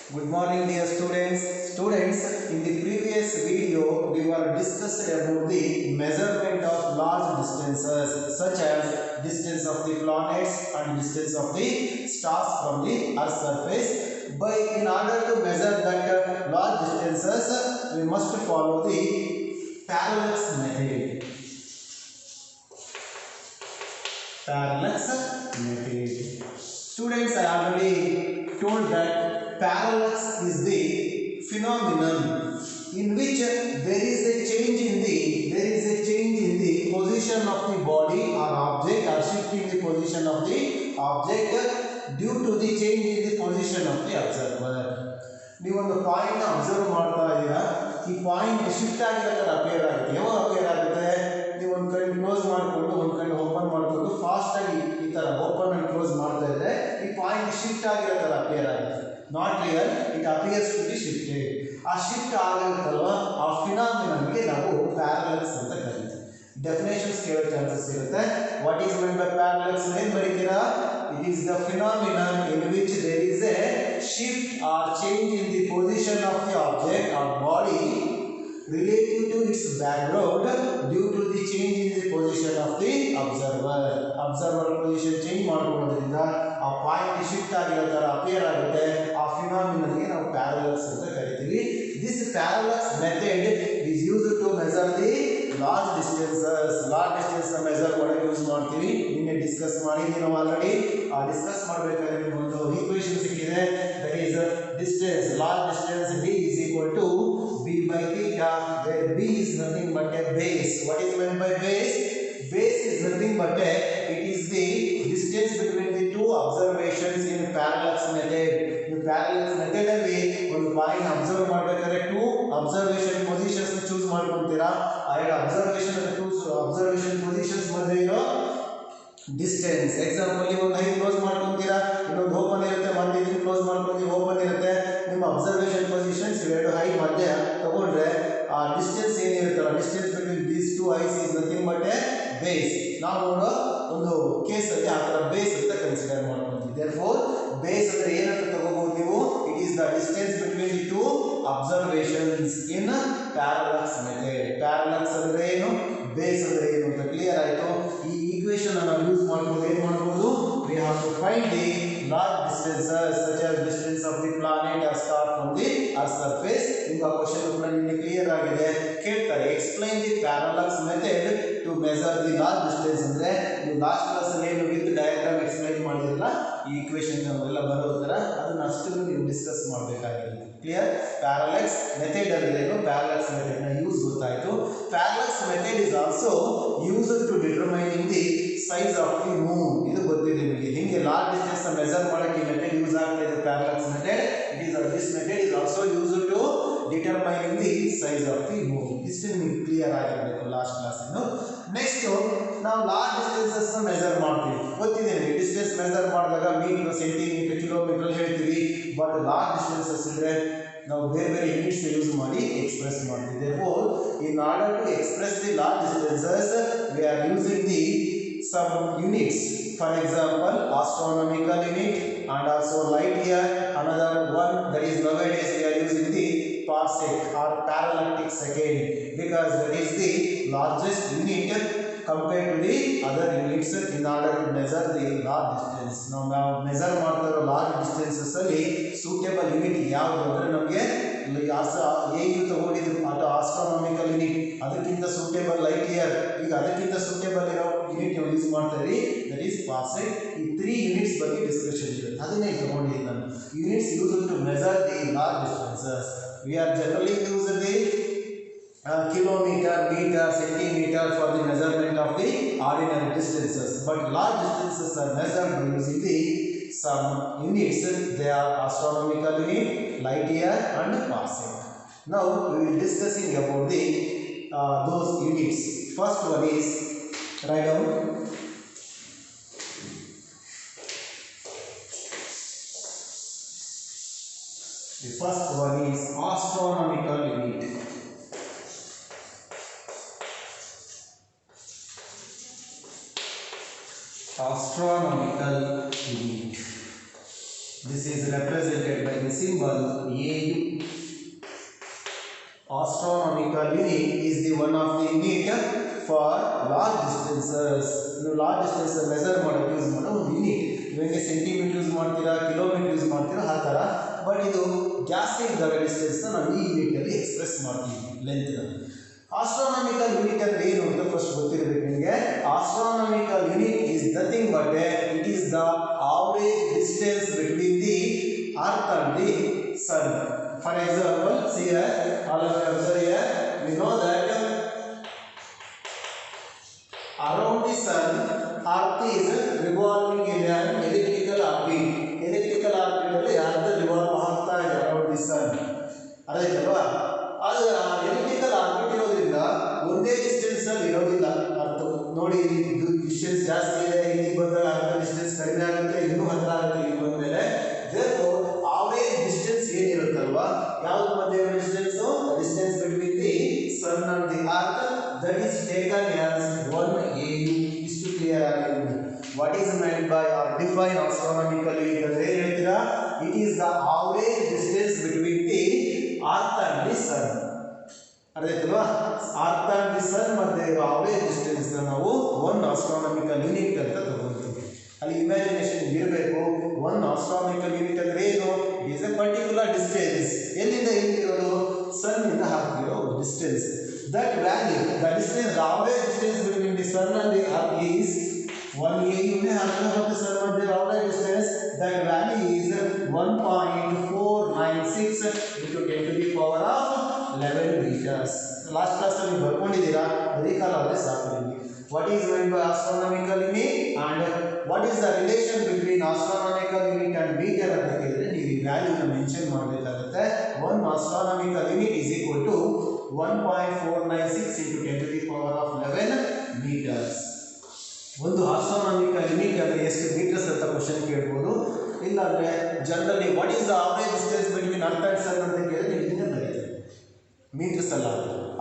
Good morning, dear students. Students, in the previous video, we were discussed about the measurement of large distances, such as distance of the planets and distance of the stars from the Earth's surface. But in order to measure that large distances, we must follow the parallax method. Parallax method. Students, I already told that parallax is the phenomenon in which there is a change in the position of the body or object, or shift in the position of the object due to the change in the position of the observer. ನೀವೊಂದು point observe ಮಾಡ್ತಾ ಇದ್ದೀರಾ, ಈ point shift ಆಗಿರೋ ಥರ appear ಆಗುತ್ತೆ. ಯಾವಾಗ appear ಆಗುತ್ತೆ? ನೀವು ಒಂದು ಕಡೆ ಕ್ಲೋಸ್ ಮಾಡಿಕೊಂಡು ಒಂದು ಕಡೆ ಓಪನ್ ಮಾಡಿಕೊಂಡು ಫಾಸ್ಟ್ ಆಗಿ ಈ ತರ ಓಪನ್ ಅಂಡ್ ಕ್ಲೋಸ್ ಮಾಡ್ತಾ ಇದ್ರೆ ಈ ಪಾಯಿಂಟ್ ಶಿಫ್ಟ್ ಆಗಿರೋ ತರ ಅಪಿಯರ್ ಆಗುತ್ತೆ. Not real, it appears to be shifted. ಆ ಶಿಫ್ಟ್ ಆಗಿರುತ್ತಲ್ವ, ಆ ಫಿನಾಮಿನನ್ಗೆ ನಾವು ಪ್ಯಾರಲಾಕ್ಸ್ ಅಂತ ಕರೀತೀವಿ. ಡೆಫಿನೇಷನ್ಸ್ ಕೇಳೋ ಚಾನ್ಸಸ್ ಇರುತ್ತೆ. What is meant by parallax ಏನು ಬರೀತೀರಾ? It is the phenomenon in which there is a shift or change in the position of the object or body relative to its background due to the change in the position of the observer. Observer position change ಮಾಡೋದ್ರಿಂದ ಆ point shift ಆಗಿರೋ ತರ appear ಆಗುತ್ತೆ. ಆ phenomenon ಗೆ ನಾವು parallax ಅಂತ ಕರಿತೀವಿ. This parallax method is used to measure the large distances. Large distance measure ಮಾಡಕ್ಕೆ ಯೂಸ್ ಮಾಡ್ತೀವಿ. ನಿನ್ನೆ ಡಿಸ್ಕಸ್ ಮಾಡಿದ್ದೀವಿ ನಾವು ಆಲ್ರೆಡಿ. ಆ ಡಿಸ್ಕಸ್ ಮಾಡಬೇಕಾದ್ರೆ ನಿಮ್ಮೊಂದು ಈಕ್ವೇಷನ್ ಸಿಕ್ಕಿದೆ. that is distance, large distance d is equal to b by theta, where b is nothing but a base. What is meant by base? Base is nothing but it is the distance between the two observations in parallax method. In parallax method ಅಲ್ಲಿ ಒಂದು point observe ಮಾಡಬೇಕಾದ್ರೆ two observation positions choose ಮಾಡ್ಕೊಂತೀರಾ. ಆ ಎರಡು observation positions ಮಧ್ಯೆ ಇರೋ distance. Example ನೀವು ಒಂದು close ಮಾಡ್ಕೊಂತೀರಾ, ಇನ್ನೊಂದು ಓಪನ್ ಇರುತ್ತೆ, ಮತ್ತೆ ಇದನ್ನು ಕ್ಲೋಸ್ ಮಾಡ್ಕೊಂತೀವಿ, ಓಪನ್ ಇರುತ್ತೆ. ನಿಮ್ಮ ಅಬ್ಸರ್ವೇಷನ್ ಪೊಸಿಷನ್ಸ್ ಇವೆರಡು ಹೈ ಮಧ್ಯ ತಗೊಂಡ್ರೆ ಆ ಡಿಸ್ಟೆನ್ಸ್ ಏನಿರುತ್ತಲ್ಲ, distance between these two eyes is nothing but a base. ನಾವು ನೋಡೋ ಒಂದು ಕೇಸಲ್ಲಿ ಆ ಥರ ಬೇಸ್ ಅಂತ ಕನ್ಸಿಡರ್ ಮಾಡ್ಕೊಂತೀವಿ. ದೇರ್ಫೋರ್ ಬೇಸ್ ಅಂದರೆ ಏನಂತ ತಗೋಬಹುದು ನೀವು? It is the distance between the two observations in parallax method. Parallax ಅಂದರೆ ಏನು, ಬೇಸ್ ಅಂದರೆ ಏನು ಅಂತ ಕ್ಲಿಯರ್ ಆಯಿತು. ಈ ಈಕ್ವೇಷನ್ ನಾವು ಯೂಸ್ ಮಾಡ್ಕೊಂಡು ಏನು ಮಾಡ್ಬೋದು? we have to find the large distances such as distance of the planet or star from the earth surface. ನಿಮಗೆ ಕ್ವೆಶ್ಚನ್ ಕೂಡ ನಿಮಗೆ ಕ್ಲಿಯರ್ ಆಗಿದೆ. ಕೇಳ್ತಾರೆ explain the parallax method to measure the large distance. ಅಂದರೆ ನೀವು ಲಾಸ್ಟ್ ಕ್ಲಾಸಲ್ಲಿ ಏನು with diagram explain ಮಾಡಿರಲ್ಲ, ಈ ಈಕ್ವೇಷನ್ ಎಲ್ಲ ಬರೋ ಥರ ಅದನ್ನ ಅಷ್ಟನ್ನು ನೀವು ಡಿಸ್ಕಸ್ ಮಾಡಬೇಕಾಗಿದೆ. ಕ್ಲಿಯರ್? ಪ್ಯಾರಲಾಕ್ಸ್ ಮೆಥಡ್ ಅಂದರೆ ಏನು, ಪ್ಯಾರಲಾಕ್ಸ್ ಮೆಥಡ್ನ ಯೂಸ್ ಗೊತ್ತಾಯಿತು. Parallax method is also used to determining the size of the moon. ಇದು ಗೊತ್ತಿದೆ ನಿಮಗೆ. ಹಿಂಗೆ ಲಾರ್ಜ್ ಡಿಸ್ಟೆನ್ಸ್ ಮೆಜರ್ ಮಾಡೋಕ್ಕೆ ಮೆಥಡ್ ಯೂಸ್ ಆಗ್ತಾ ಇದೆ, parallax method. This method is also used to determining the size of the moon. ಇಷ್ಟು ನಿಮಗೆ clear ಆಗಿರಬೇಕು ಲಾಸ್ಟ್ ಕ್ಲಾಸಿಂದು. ನೆಕ್ಸ್ಟ್ ನಾವು ಲಾರ್ಜ್ ಡಿಸ್ಟೆನ್ಸಸ್ ಮೆಜರ್ ಮಾಡ್ತೀವಿ. ಗೊತ್ತಿದೆ ನಿಮಗೆ, ಡಿಸ್ಟೆನ್ಸ್ ಮೆಜರ್ ಮಾಡಿದಾಗ ಮೀಟರ್, ಸೆಂಟಿಮೀಟರ್, ಕಿಲೋಮೀಟರ್ ಹೇಳ್ತೀವಿ. ಬಟ್ ಲಾರ್ಜ್ ಡಿಸ್ಟೆನ್ಸಸ್ ಇದ್ರೆ ನಾವು ಬೇರೆ ಬೇರೆ ಯೂನಿಟ್ಸ್ ಯೂಸ್ ಮಾಡಿ ಎಕ್ಸ್ಪ್ರೆಸ್ ಮಾಡ್ತೀವಿ. therefore in order to express the large distances we are using the some units. For example, astronomical unit and also light year. Another one that is nowadays we are using the parsec or parallactic second, because that is the largest unit compared to the other units in order to measure the large distance. ನಾವು measure ಮಾಡ್ತಾ ಇರೋ large distances ಅಲ್ಲಿ suitable unit ಯಾವುದು ಅಂದರೆ ನಮಗೆ ಹೇಗೆ ತಗೊಂಡಿದ್ದು ಅಥವಾ ಆಸ್ಟ್ರಾನಾಮಿಕಲ್ ಯೂನಿಟ್, ಅದಕ್ಕಿಂತ ಸೂಟೇಬಲ್ ಲೈಟ್ ಇಯರ್, ಈಗ ಅದಕ್ಕಿಂತ ಸೂಟೇಬಲ್ ಇರೋ ಯೂನಿಟ್ ನಾವು ಯೂಸ್ ಮಾಡ್ತಾ ಇದ್ದೀವಿ, ದಟ್ ಈಸ್ ಪಾರ್ಸೆಕ್. ಈ 3 ಯೂನಿಟ್ಸ್ ಬಗ್ಗೆ ಡಿಸ್ಕಷನ್ ಇರುತ್ತೆ, ಅದನ್ನೇ ತಗೊಂಡಿದ್ದೀನಿ ನಾನು. Units use to measure the large distances. We are generally use the kilometer, meter, centimeter for the measurement of the ordinary distances, but large distances are measured using the some units. They are astronomical unit, light year and parsec. Now we will discussing about the those units. First one is, write down, the first one is astronomical unit. Astronomical unit. This is represented by the symbol AU. Astronomical unit is the one of the unit for large distances. ನೀವು large distance measure ಮಾಡೋಕ್ಕೆ use ಮಾಡೋ ಒಂದು unit. ಇವಾಗ centimetre use ಮಾಡ್ತೀರಾ, kilometre use ಮಾಡ್ತೀರಾ, ಆ ಥರ. But ಇದು ಜಾಸ್ತಿ ಇದ್ದಾಗ ಡಿಸ್ಟೆನ್ಸ್ನ ನಾವು ಈ ಯೂನಿಟಲ್ಲಿ ಎಕ್ಸ್ಪ್ರೆಸ್ ಮಾಡ್ತೀವಿ, ಲೆಂತ್ನ. ಆಸ್ಟ್ರಾನಮಿಕಲ್ ಯೂನಿಟ್ ಅಂದರೆ ಏನು ಅಂತ ಫಸ್ಟ್ ಗೊತ್ತಿರಬೇಕು ನಿಮಗೆ. Astronomical unit is nothing but it is the average distance between the earth and the sun. For example, see here, all of you observe here, we know that around the sun, earth is revolving in an elliptical orbit. Elliptical orbit ಅಲ್ಲಿ earth revolve ಆಗ್ತಾ ಇದೆ around the sun. ಅರ್ಥಾಯ್ತಲ್ವಾ? ಅದು elliptical orbit ಇರೋದ್ರಿಂದ ಒಂದೇ distance ಅಲ್ಲಿ ಇರೋದಿಲ್ಲ ಅರ್ಥ. ನೋಡಿ, ಇದು ಡಿಸ್ಟೆನ್ಸ್ ಜಾಸ್ತಿ ಇದೆ, ಇಲ್ಲಿ ಬಂದಾಗ ಅರ್ಥ ಡಿಸ್ಟೆನ್ಸ್ ಕಡಿಮೆ ಆಗುತ್ತೆ, ಇನ್ನೂ ಹತ್ತಿರ ಆಗುತ್ತೆ ಇಲ್ಲಿ ಬಂದಮೇಲೆ. therefore average distance ಏನಿರುತ್ತಲ್ವಾ, ಯಾವ್ದು ಮಧ್ಯೆ distance, distance between the sun and the earth, that is taken as 1 AU. ಇಷ್ಟು ಕ್ಲಿಯರ್ ಆಗಿದೆ. What is meant by or define astronomical unit ಅಂದ್ರೆ ಏನು ಹೇಳ್ತೀರಾ? It is the average distance between the earth and the sun. ಅರ್ಥಾಯ್ತಲ್ವಾ? Earth and the sun ಮಧ್ಯೆ ಇರೋ average distance ನಾವು 1 astronomical unit ಅಂತ ತಗೊಳ್ತೀವಿ. ಅಲ್ಲಿ ಇಮ್ಯಾಜಿನೇಷನ್ ಇರಬೇಕು. 1 ಆಸ್ಟ್ರಾನಮಿಕಲ್ ಯೂನಿಟ್ ಅಂದ್ರೆ ಏನು? It is a particular distance. ಎಲ್ಲಿಂದ ಎಲ್ಲಿರೋದು? ಸನ್ ಇಂದ ಹಾಕಿರೋ distance. That value, the distance, the average distance between the sun and the earth is 1 AU. Earth ಮತ್ತು ಸನ್ ಮಧ್ಯೆ average distance, that value is 1.496 into 10 to the power of 11 meters. Last class ಅಲ್ಲಿ ಬರ್ಕೊಂಡಿದ್ದೀರಾ, recall ಆದರೆ ಸಾಕು ನಿಮಗೆ. What is meant by astronomical unit and what is the relation between astronomical unit and meter ಅಂತ ಕೇಳಿದ್ರೆ ನೀವು ಈ ವ್ಯಾಲ್ಯೂನ ಮೆನ್ಷನ್ ಮಾಡಬೇಕಾಗುತ್ತೆ. 1 astronomical unit is equal to 1.496 into 10 to the power of 11 meters. ಒಂದು astronomical unit ಅಂದ್ರೆ ಎಷ್ಟು ಮೀಟರ್ಸ್ ಅಂತ question ಕೇಳ್ಬೋದು. ಇಲ್ಲಾಂದ್ರೆ generally what is the average distance between earth and sun ಅಂತ ಕೇಳಿದ್ರೆ ನೀವು ಇದನ್ನ ಬರೀತೀರಿ, ಮೀಟರ್ಸ್ ಅಲ್ಲ.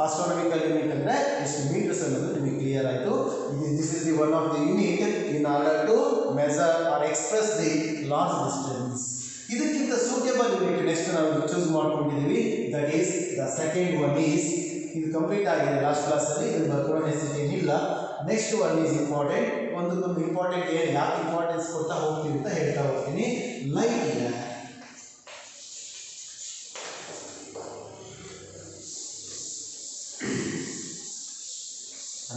ಆಸ್ಟ್ರಾನಮಿಕಲ್ ಯೂನಿಟ್ ಅಂದರೆ ಎಷ್ಟು ಮೀಟರ್ಸ್ ಅನ್ನೋದು ನಿಮಗೆ ಕ್ಲಿಯರ್ ಆಯಿತು. This is the one of the unit in order to measure or express the large distance. ಇದಕ್ಕಿಂತ ಸೂಟೇಬಲ್ ಯೂನಿಟ್ ನೆಕ್ಸ್ಟ್ ನಾವು ಚೂಸ್ ಮಾಡ್ಕೊಂಡಿದ್ದೀವಿ. That is the second one is, ಇದು ಕಂಪ್ಲೀಟ್ ಆಗಿದೆ ಲಾಸ್ಟ್ ಕ್ಲಾಸಲ್ಲಿ, ಇದು ಬರ್ಕೊಳ್ಳೋ ನೆಸಿಟಿ ಏನಿಲ್ಲ. Next one is important. ಒಂದಕ್ಕೊಂದು ಇಂಪಾರ್ಟೆಂಟ್ ಏನು, ಯಾಕೆ ಇಂಪಾರ್ಟೆನ್ಸ್ ಕೊಡ್ತಾ ಹೋಗ್ತೀವಿ ಅಂತ ಹೇಳ್ತಾ ಹೋಗ್ತೀನಿ. Light year.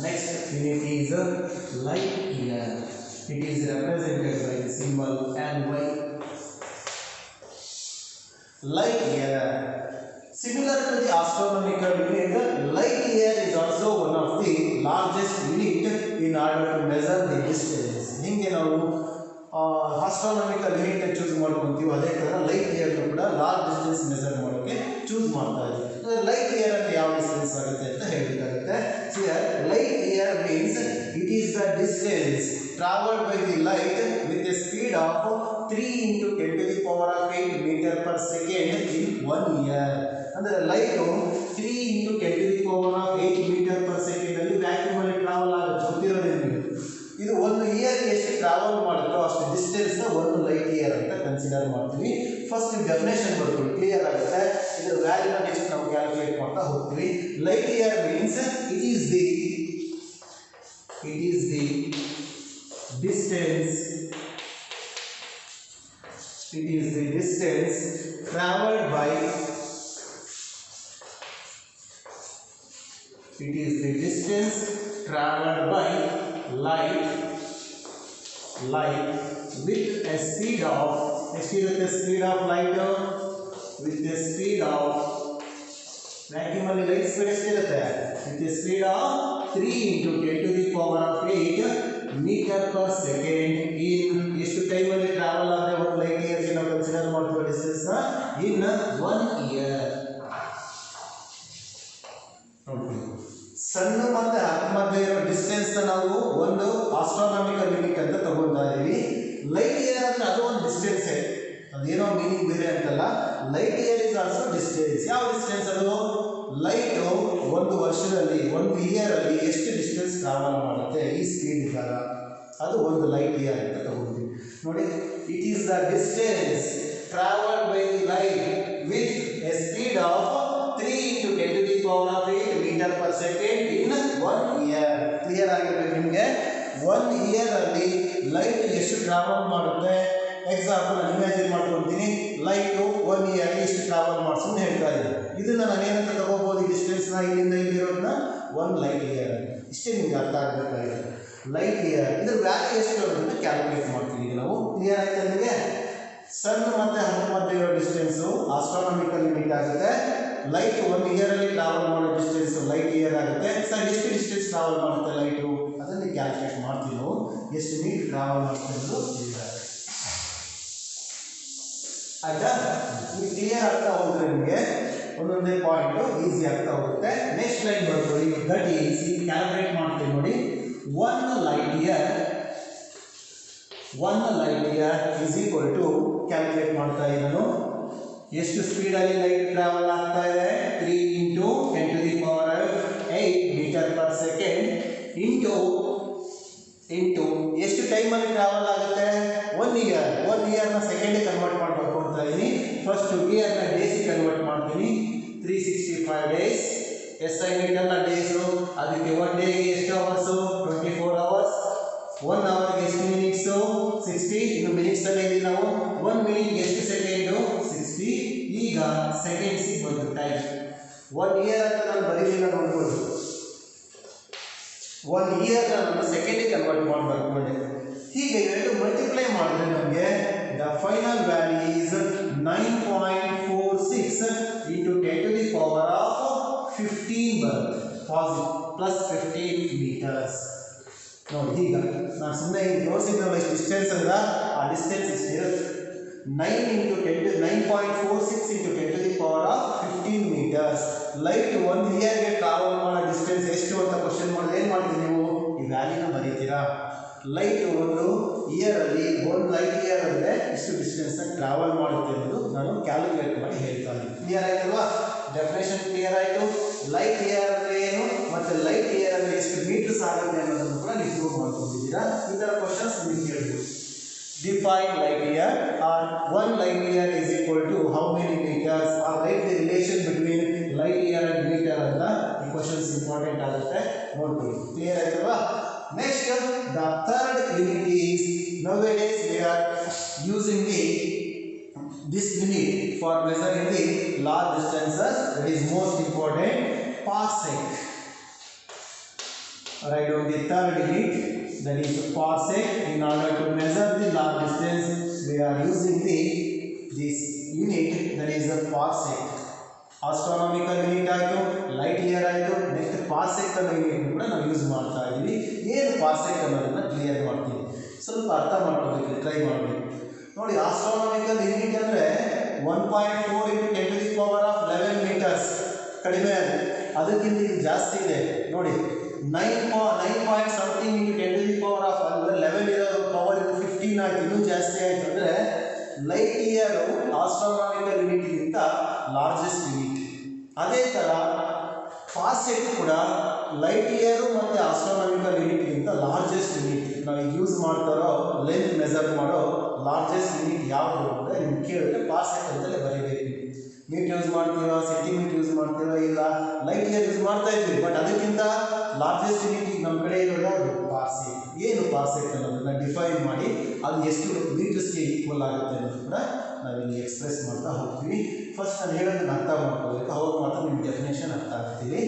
Next unit is light year. It is represented by the symbol LY. Light year. Similar to the astronomical unit, light year is also one of the largest unit in order to measure the distance. ಹಿಂಗೆ ನಾವು astronomical unit choose ಮಾಡ್ಕೊಂತೀವಿ, ಅದೇ ಥರ light year ಕೂಡ large distance measure ಮಾಡೋಕ್ಕೆ choose ಮಾಡ್ತಾ ಇದ್ದೀವಿ. Light year ಅಂದರೆ ಯಾವ ಡಿಸ್ಟೆನ್ಸ್ ಆಗುತ್ತೆ ಅಂತ ಹೇಳಬೇಕಾಗುತ್ತೆ. Light year means it is the distance travelled by the light with a speed of 3 into 10 to the power of 8 meter per second in 1 year. ಅಂದರೆ light 3 into 10 to the power of 8 meter per second ಅಲ್ಲಿ vacuum ಅಲ್ಲಿ travel ಆಗುತ್ತೆ, ಗೊತ್ತಿರೋದೇನು. ಇದು 1 ಇಯರ್ಗೆ ಎಷ್ಟು travel ಮಾಡುತ್ತೋ ಅಷ್ಟು ಡಿಸ್ಟೆನ್ಸ್ನ 1 light year ಅಂತ consider ಮಾಡ್ತೀವಿ. ಫಸ್ಟ್ ಡೆಫಿನೇಷನ್ ಬರ್ಕೊಳ್ಳಿ, ಕ್ಲಿಯರ್ ಆಗುತ್ತೆ. ಇದರ ವ್ಯಾಲ್ಯೂನ ನೆಕ್ಸ್ಟ್ ನಾವು ಕ್ಯಾಲ್ಕುಲೇಟ್ ಮಾಡ್ತಾ ಹೋಗ್ತೀವಿ. Light year means it is the distance traveled by light with a speed of vacuum ಅಲ್ಲಿ light speed ಎಷ್ಟಿರುತ್ತೆ? with a speed of 3 into 10 to the power of 8 meter per second in ಎಷ್ಟು time ಅಲ್ಲಿ travel ಆದರೆ 1 light ಇಯರ್ಗೆ ನಾವು consider ಮಾಡ್ತೀವಿ distance ಇನ್ 1 year. ಸಣ್ಣ ಮತ್ತೆ ಅರ್ತ್ ಮಧ್ಯೆ ಇರೋ ಡಿಸ್ಟೆನ್ಸ್ ನಾವು ಒಂದು ಆಸ್ಟ್ರಾನಮಿಕಲ್ ಯೂನಿಟ್ ಅಂತ ತಗೊಳ್ತಾ ಇದೀವಿ. ಲೈಟ್ ಇಯರ್ ಅಂದ್ರೆ ಅದು ಒಂದು ಡಿಸ್ಟೆನ್ಸ್, ಅದೇನೋ ಮೀನಿಂಗ್ ಬೇರೆ ಅಂತಲ್ಲ. Light year is also distance. ಯಾವ ಡಿಸ್ಟೆನ್ಸ್ ಅದು? ಲೈಟು ಒಂದು ವರ್ಷದಲ್ಲಿ 1 ಇಯರ್ ಅಲ್ಲಿ ಎಷ್ಟು ಡಿಸ್ಟೆನ್ಸ್ ಟ್ರಾವೆಲ್ ಮಾಡುತ್ತೆ ಈ ಸ್ಪೀಡ್ ಇದ್ದಾಗ, ಅದು ಒಂದು ಲೈಟ್ ಇಯರ್ ಅಂತ ತಗೊಳ್ತೀವಿ. ನೋಡಿ, it is the distance travelled by the light with a speed of 3 into 10 to the power of 8 meter per second in 1 year. Clear ಆಗಿರಬೇಕು ನಿಮಗೆ. 1 year ಅಲ್ಲಿ ಲೈಟ್ ಎಷ್ಟು ಟ್ರಾವೆಲ್ ಮಾಡುತ್ತೆ. ಎಕ್ಸಾಂಪಲ್ ನಾನು ಇಮ್ಯಾಜಿನ್ ಮಾಡ್ಕೊಳ್ತೀನಿ, ಲೈಟು 1 year ಎಷ್ಟು ಟ್ರಾವೆಲ್ ಮಾಡಿಸು ಹೇಳ್ತಾ ಇದ್ದೀನಿ. ಇದನ್ನ ನಾನು ಏನಂತ ತಗೋಬಹುದು, ಡಿಸ್ಟೆನ್ಸ್ನ ಇಲ್ಲಿಂದ ಇಲ್ಲಿರೋದನ್ನ 1 light year. ಇಷ್ಟೇ ನಿಮ್ಗೆ ಅರ್ಥ ಆಗಬೇಕಾಗಿದೆ. ಲೈಟ್ ಇಯರ್ ಇದ್ರ ವ್ಯಾಲ್ಯೂ ಎಷ್ಟು ಅಂತ ಕ್ಯಾಲ್ಕುಲೇಟ್ ಮಾಡ್ತೀವಿ ಈಗ ನಾವು. ಕ್ಲಿಯರ್ ಆಯ್ತಾ ನಿಮಗೆ? ಸನ್ ಮತ್ತೆ ಅರ್ತ್ ಮಧ್ಯೆ ಇರೋ ಡಿಸ್ಟೆನ್ಸು ಆಸ್ಟ್ರಾನಮಿಕಲ್ ಯೂನಿಟ್ ಆಗುತ್ತೆ. ಲೈಟ್ 1 year ಅಲ್ಲಿ ಟ್ರಾವೆಲ್ ಮಾಡೋ ಡಿಸ್ಟೆನ್ಸ್ ಲೈಟ್ ಇಯರ್ ಆಗುತ್ತೆ. ಸರ್ ಎಷ್ಟು ಡಿಸ್ಟೆನ್ಸ್ ಟ್ರಾವೆಲ್ ಮಾಡುತ್ತೆ ಲೈಟು ಅದನ್ನು ಕ್ಯಾಲ್ಕುಲೇಟ್ ಮಾಡ್ತೀವಿ ನಾವು. ಎಷ್ಟು ಮೀಟರ್ ಟ್ರಾವೆಲ್ ಮಾಡ್ತೀವಿ ಅನ್ನೋದು ತಿಳಿದಾರೆ. ಆಯ್ತಾ? ಈ ಕ್ಲಿಯರ್ ಆಗ್ತಾ ಹೋದ್ರೆ ನಿಮಗೆ ಒಂದೊಂದೇ ಪಾಯಿಂಟ್ ಈಸಿ ಆಗ್ತಾ ಹೋಗುತ್ತೆ. ನೆಕ್ಸ್ಟ್ ಲೈನ್ ಬರ್ಕೊಳ್ಳಿ. ದಟ್ ಈಸ್ ಕ್ಯಾಲ್ಕುಲೇಟ್ ಮಾಡ್ತೀವಿ ನೋಡಿ. 1 light year is equal to calculate ಮಾಡ್ತಾ ಇದ್ದೀನಿ ನಾನು. ಎಷ್ಟು ಸ್ಪೀಡಲ್ಲಿ ಲೈಟ್ ಟ್ರಾವೆಲ್ ಆಗ್ತಾ ಇದೆ, 3 into 10 to the power of 8 meter per second into ಎಷ್ಟು ಟೈಮಲ್ಲಿ ಟ್ರಾವೆಲ್ ಆಗುತ್ತೆ, 1 year. 1 yearನ ಸೆಕೆಂಡಿಗೆ ಕನ್ವರ್ಟ್ ಮಾಡಿ ಬರ್ಕೊಳ್ತಾ ಇದ್ದೀನಿ. ಫಸ್ಟ್ ಇಯರ್ನ ಡೇಸಿಗೆ ಕನ್ವರ್ಟ್ ಮಾಡ್ತೀನಿ. 365 days. ಎಸ್ ಐ ಮೀಟರ್ನ ಡೇಸು, ಅದಕ್ಕೆ 1 ಡೇಗೆ ಎಷ್ಟು ಅವರ್ಸು, 24 hours. 1 ಅವರ್ಗೆ ಎಷ್ಟು ಮಿನಿಟ್ಸು, 60. ಇನ್ನು ಮಿನಿಟ್ಸಲ್ಲೇ ಇದ್ದೀವಿ ನಾವು. 1 ಮಿನಿಟ್ಗೆ ಎಷ್ಟು ಸೆಕೆಂಡು, 60. ಈಗ ಸೆಕೆಂಡ್ಸಿಗೆ ಬಂದು ಟೈಮ್. 1 year ಅಂತ ನಾನು ಬರೀಲಿಲ್ಲ ನೋಡ್ಬೋದು. 1 year ನಾನು ಸೆಕೆಂಡಿಗೆ ಕನ್ವರ್ಟ್ ಮಾಡಿ ಬರ್ಕೊಂಡೆ. ಹೀಗೆ ಇವೆರಡು ಮಲ್ಟಿಪ್ಲೈ ಮಾಡಿದ್ರೆ ನಮಗೆ the final value is 9.46 into 10 to the power of 15 ಬರುತ್ತೆ. Plus 15 meters. ನೋಡಿ, ಈಗ ನಾನು ಸುಮ್ಮನೆ ತೋರಿಸಿದ್ನಲ್ಲ ಇಷ್ಟು ಡಿಸ್ಟೆನ್ಸ್ ಅಂದ್ರೆ ಆ ಡಿಸ್ಟೆನ್ಸ್ ಇಷ್ಟು ಇರುತ್ತೆ. 9.46 into 10 to the power of 15 meters. Light 1 yearಗೆ ಟ್ರಾವೆಲ್ ಮಾಡೋ ಡಿಸ್ಟೆನ್ಸ್ ಎಷ್ಟು ಅಂತ ಕ್ವಶನ್ ಮಾಡಿದ್ರೆ ಏನು ಮಾಡ್ತೀವಿ ನೀವು, ಈ ವ್ಯಾಲ್ಯೂನ ಬರೀತೀರಾ. ಲೈಟ್ 1 ಇಯರಲ್ಲಿ 1 light year ಅಂದರೆ ಇಷ್ಟು ಡಿಸ್ಟೆನ್ಸ್ನ ಟ್ರಾವೆಲ್ ಮಾಡುತ್ತೆ ಅನ್ನೋದು ನಾನು ಕ್ಯಾಲ್ಕುಲೇಟ್ ಮಾಡಿ ಹೇಳ್ತಾ ಇದ್ದೀನಿ. ಕ್ಲಿಯರ್ ಆಯ್ತಲ್ವಾ? ಡೆಫಿನೇಷನ್ ಕ್ಲಿಯರ್ ಆಯಿತು. ಲೈಟ್ ಇಯರ್ ಅಂದರೆ ಏನು ಮತ್ತು ಲೈಟ್ ಇಯರ್ ಅಂದರೆ ಎಷ್ಟು ಮೀಟರ್ಸ್ ಆಗುತ್ತೆ ಅನ್ನೋದನ್ನು ಕೂಡ ನೀವು ಪ್ರೂವ್ ಮಾಡ್ಕೊಂಡಿದ್ದೀರಾ. ಈ ಥರ ಕ್ವಶನ್ಸ್ ನಿಮಗೆ ಕೇಳ್ಬೋದು. Define light year, or 1 light year is equal to how many meters, or write the relation between light year and meter ಅಂತ ಈ ಕ್ವಶನ್ಸ್ ಇಂಪಾರ್ಟೆಂಟ್ ಆಗುತ್ತೆ, ನೋಡ್ಕೊಳ್ಳಿ. ಕ್ಲಿಯರ್ ಆಯ್ತಲ್ವಾ? Next the third unit is, nowadays we are using this unit for measuring the large distances. That is most important, parsec. Write down the third unit, that is parsec. In order to measure the large distance, we are using this unit, that is a parsec. Astronomical unit ಆಯಿತು, light year ಆಯಿತು. Next parsec ಅನ್ನೋ unit ಕೂಡ ನಾವು use ಮಾಡ್ತಾ ಇದ್ದೀವಿ. ಏನು parsec ಅನ್ನೋದನ್ನ clear ಮಾಡ್ತೀವಿ, ಸ್ವಲ್ಪ ಅರ್ಥ ಮಾಡ್ಕೋಬೇಕು, ಟ್ರೈ ಮಾಡಬೇಕು. ನೋಡಿ, ಆಸ್ಟ್ರಾನಮಿಕಲ್ ಯೂನಿಟ್ ಅಂದರೆ 1.4 into 10 to the power of 11 meters ಕಡಿಮೆ ಇದೆ. ಅದಕ್ಕಿಂತ ಇದು ಜಾಸ್ತಿ ಇದೆ. ನೋಡಿ, 9 something into 10 to the power of 11 ಇರೋದು ಪವರ್ ಇದು 15 ಆಯಿತು, ಇನ್ನೂ ಜಾಸ್ತಿ ಆಯಿತು. ಅಂದರೆ ಲೈಟ್ ಇಯರು ಆಸ್ಟ್ರಾನಮಿಕಲ್ ಯೂನಿಟ್ಗಿಂತ ಲಾರ್ಜೆಸ್ಟ್ ಯೂನಿಟ್. ಅದೇ ಥರ ಪಾರ್ಸೆಕ್ ಕೂಡ ಲೈಟ್ ಇಯರು ಮತ್ತು ಆಸ್ಟ್ರಾನಮಿಕಲ್ ಯೂನಿಟ್ಗಿಂತ ಲಾರ್ಜೆಸ್ಟ್ ಯೂನಿಟ್. ನಾವು ಯೂಸ್ ಮಾಡ್ತಾರೋ ಲೆಂತ್ ಮೆಜರ್ ಮಾಡೋ ಲಾರ್ಜೆಸ್ಟ್ ಯೂನಿಟ್ ಯಾವುದು ಅಂದರೆ ನಿಮ್ಗೆ ಕೇಳಿದ್ರೆ ಪಾರ್ಸೆಕ್ ಅಂತಲೇ ಬರೀಬೇಕು. ಮೀಟ್ ಯೂಸ್ ಮಾಡ್ತೀರಾ, ಸೆಂಟಿಮೀಟರ್ ಯೂಸ್ ಮಾಡ್ತೀರಾ, ಇಲ್ಲ ಲೈಟ್ ಇಯರ್ ಯೂಸ್ ಮಾಡ್ತಾ ಇದ್ದೀವಿ. ಬಟ್ ಅದಕ್ಕಿಂತ ಲಾರ್ಜೆಸ್ಟ್ ಯೂನಿಟ್ ನಮ್ಮ ಕಡೆ ಇರೋದು ಯಾವುದು, ಪಾರ್ಸೆಕ್. ಏನು ಪಾರ್ಸೆಕ್ ಅನ್ನೋದನ್ನು ಡಿಫೈನ್ ಮಾಡಿ ಅದು ಎಷ್ಟು ಮೀಟರ್ಸ್ಗೆ ಈಕ್ವಲ್ ಆಗುತ್ತೆ ಅನ್ನೋದು ಕೂಡ ನಾವಿಲ್ಲಿ ಎಕ್ಸ್ಪ್ರೆಸ್ ಮಾಡ್ತಾ ಹೋಗ್ತೀವಿ. ಫಸ್ಟ್ ನಾನು ಹೇಳೋದನ್ನ ಅರ್ಥ ಮಾಡ್ಕೋಬೇಕು, ಅವಾಗ ಮಾತ್ರ ನಿಮ್ಗೆ ಡೆಫಿನೇಷನ್ ಅರ್ಥ ಆಗ್ತೀವಿ.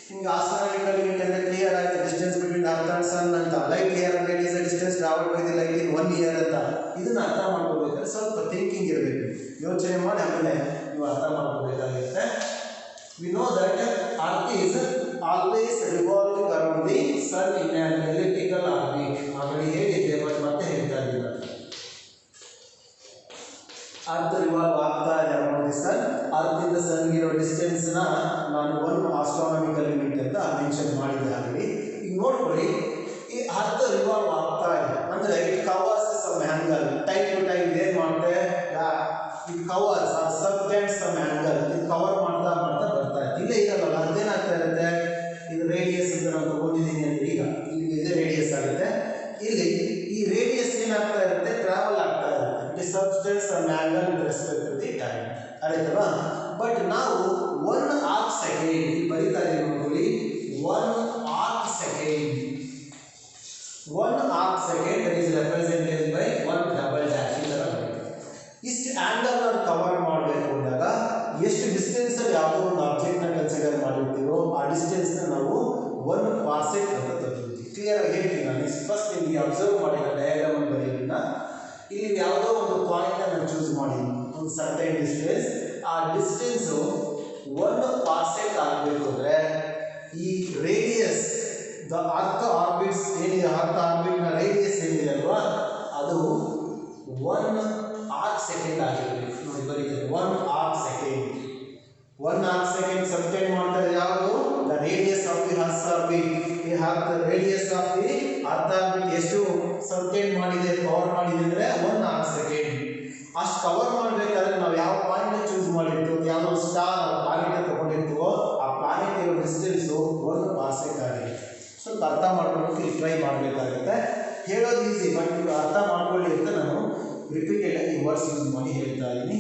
ನಿಮ್ಗೆ ಆಸ್ಟ್ರಾನಮಿಕಲ್ ಯೂನಿಟ್ ಅಂದರೆ ಕ್ಲಿಯರ್ ಆಗಿದೆ. Distance between earth and sun ಅಂತ. ಲೈಟ್ ಇಯರ್ ಅಂದರೆ it is a distance travel by the light in 1 year ಅಂತ. ಇದನ್ನು ಅರ್ಥ ಮಾಡ್ಕೋಬೇಕಾದ್ರೆ ಸ್ವಲ್ಪ ಥಿಂಕಿಂಗ್ ಇರಬೇಕು, ಯೋಚನೆ ಮಾಡಿ ಆಮೇಲೆ ನೀವು ಅರ್ಥ ಮಾಡ್ಕೋಬೇಕಾಗುತ್ತೆ. We know that earth is always revolving around the sun in an elliptical orbit. Already ಹೇಳಿದ್ದೆ, ಬಟ್ ಮತ್ತೆ ಹೇಳ್ತಾ ಇದ್ದೀರ. ಅರ್ತ್ ರಿವಾಲ್ವ್ ಆಗ್ತಾ ಇದೆ ಅರೌಂಡ್ ದಿ ಸನ್. ಅರ್ತಿಂದ ಸನ್ಗೆ ಇರೋ ಡಿಸ್ಟೆನ್ಸ್ನ ನಾನು 1 ಆಸ್ಟ್ರಾನಮಿಕಲ್ ಯೂನಿಟ್ ಅಂತ ಮೆನ್ಷನ್ ಮಾಡಿದ್ದೆ ಆಲ್ರೆಡಿ. ಈಗ ನೋಡ್ಕೊಳ್ಳಿ, ಈ ಅರ್ತ್ ರಿವಾಲ್ವ್ ಆಗ್ತಾ ಇದೆ ಅಂದರೆ it covers some angle. Time to time ಏನು ಮಾಡುತ್ತೆ, it covers or subtends some angle. ಇದು ಕವರ್ ಮಾಡ್ತಾ ಮಾಡ್ತಾ ಬರ್ತಾ ಇದೆ. ಇಲ್ಲೇ ಇರಲ್ಲ, ಅದೇನಾಗ್ತಾ ಇರುತ್ತೆ, ಇದು ರೇಡಿಯಸ್ ಅಂತ ನಾನು ತಗೊಂಡಿದ್ದೀನಿ ಅಂದರೆ ಈಗ ಇಲ್ಲಿಗೆ ಇದೆ ರೇಡಿಯಸ್ ಆಗುತ್ತೆ. ಇಲ್ಲಿ ಈ ರೇಡಿಯಸ್ ಏನಾಗ್ತಾ ಇರುತ್ತೆ, ಟ್ರಾವೆಲ್ ಆಗ್ತಾ ಇರುತ್ತೆ. The substance and angle with respect to the time ಆಯ್ತಲ್ವಾ. ಬಟ್ ನಾವು 1 ಆರ್ಕ್ ಸೆಕೆಂಡ್ ಇಲ್ಲಿ ಬರೀತಾ ಇದೀವಿ ನೋಡಿ. 1 arc second 1 arc second that is represented by 1 double dash ಈ ತರ ಬರುತ್ತೆ. ಇಷ್ಟು ಆಂಗಲ್ ಅನ್ನು ಕವರ್ ಮಾಡಬೇಕು ಅಂದಾಗ ಎಷ್ಟು ಡಿಸ್ಟೆನ್ಸ್ ಅಲ್ಲಿ ಯಾವುದೋ ಒಂದು ಆಬ್ಜೆಕ್ಟ್ ನ ಕನ್ಸಿಡರ್ ಮಾಡಿರ್ತೀರೋ ಆ ಡಿಸ್ಟೆನ್ಸ್ ನ ನಾವು 1 ಪಾರ್ಸೆಕ್ ಅಂತ ತಗೊಳ್ತೀವಿ. ಕ್ಲಿಯರ್ ಆಗಿ ಹೇಳ್ತೀನಿ ನಾನು. ಫಸ್ಟ್ ನಿಮಗೆ ಅಬ್ಸರ್ವ್ ಮಾಡಿದ ಡಯಾಗ್ರಾಮ್ ಅನ್ನು ಬರೆಯೋದ್ರಿಂದ ಇಲ್ಲಿ ಯಾವುದೋ ಒಂದು ಪಾಯಿಂಟ್ ಅನ್ನು ಚೂಸ್ ಮಾಡಿದ್ದೀನಿ, ಒಂದು ಸರ್ಟೈನ್ ಡಿಸ್ಟೆನ್ಸ್. ಆ ಡಿಸ್ಟೆನ್ಸ್ 1 ಪಾರ್ಸೆಕ್ ಆಗಬೇಕು ಅಂದ್ರೆ ಈ ರೇಡಿಯಸ್ ದ ಅರ್ಥ ಆರ್ಬಿಟ್ಸ್ ಏನಿದೆ, ಅರ್ಥ ಆರ್ಬಿಟ್ ನ ರೇಡಿಯಸ್ ಏನಿದೆ ಅಲ್ವಾ, ಅದು 1 ಆರ್ಕ್ ಸೆಕೆಂಡ್ ಆಗಿರಬೇಕು. ನೋಡಿ ಬರೀತಾರೆ 1 ಆರ್ಕ್ ಸೆಕೆಂಡ್. 1 ಆರ್ಕ್ ಸೆಕೆಂಡ್ ಸಬ್ಟೆಂಡ್ ಮಾಡ್ತಾರೆ ಯಾವುದು, ದ ರೇಡಿಯಸ್ ಆಫ್ ದಿ ಅರ್ಥ ಆರ್ಬಿಟ್. ಈ ರೇಡಿಯಸ್ ಆಫ್ ದಿ ಅರ್ಥ ಆರ್ಬಿಟ್ ಎಷ್ಟು ಸಬ್ಟೆಂಡ್ ಮಾಡಿದೆ, ಕವರ್ ಮಾಡಿದೆ ಅಂದ್ರೆ 1 ಆರ್ಕ್ ಸೆಕೆಂಡ್. ಅಷ್ಟು ಕವರ್ ಮಾಡಬೇಕಾದ್ರೆ ನಾವು ಯಾವ ಪಾಯಿಂಟ್ ಚೂಸ್ ಮಾಡಿರ್ತೀವೋ, ಯಾವುದೋ ಸ್ಟಾರ್ ಪ್ಲಾನೆಟ್ ತಗೊಂಡಿರ್ತೀವೋ ಆ ಪ್ಲಾನೆಟ್ ಇರೋ ಡಿಸ್ಟೆನ್ಸ್ 1 ಪಾರ್ಸೆಕ್ ಆಗಿದೆ. ಸ್ವಲ್ಪ ಅರ್ಥ ಮಾಡ್ಕೊಳ್ಳೋಕೆ ಟ್ರೈ ಮಾಡಬೇಕಾಗುತ್ತೆ. ಹೇಳೋದು ಈಸಿ, ಬಟ್ ನೀವು ಅರ್ಥ ಮಾಡ್ಕೊಳ್ಳಿ ಅಂತ ನಾನು ರಿಪೀಟೆಡ್ ಆಗಿ ವರ್ಡ್ಸ್ ಯೂಸ್ ಮಾಡಿ ಹೇಳ್ತಾ ಇದ್ದೀನಿ.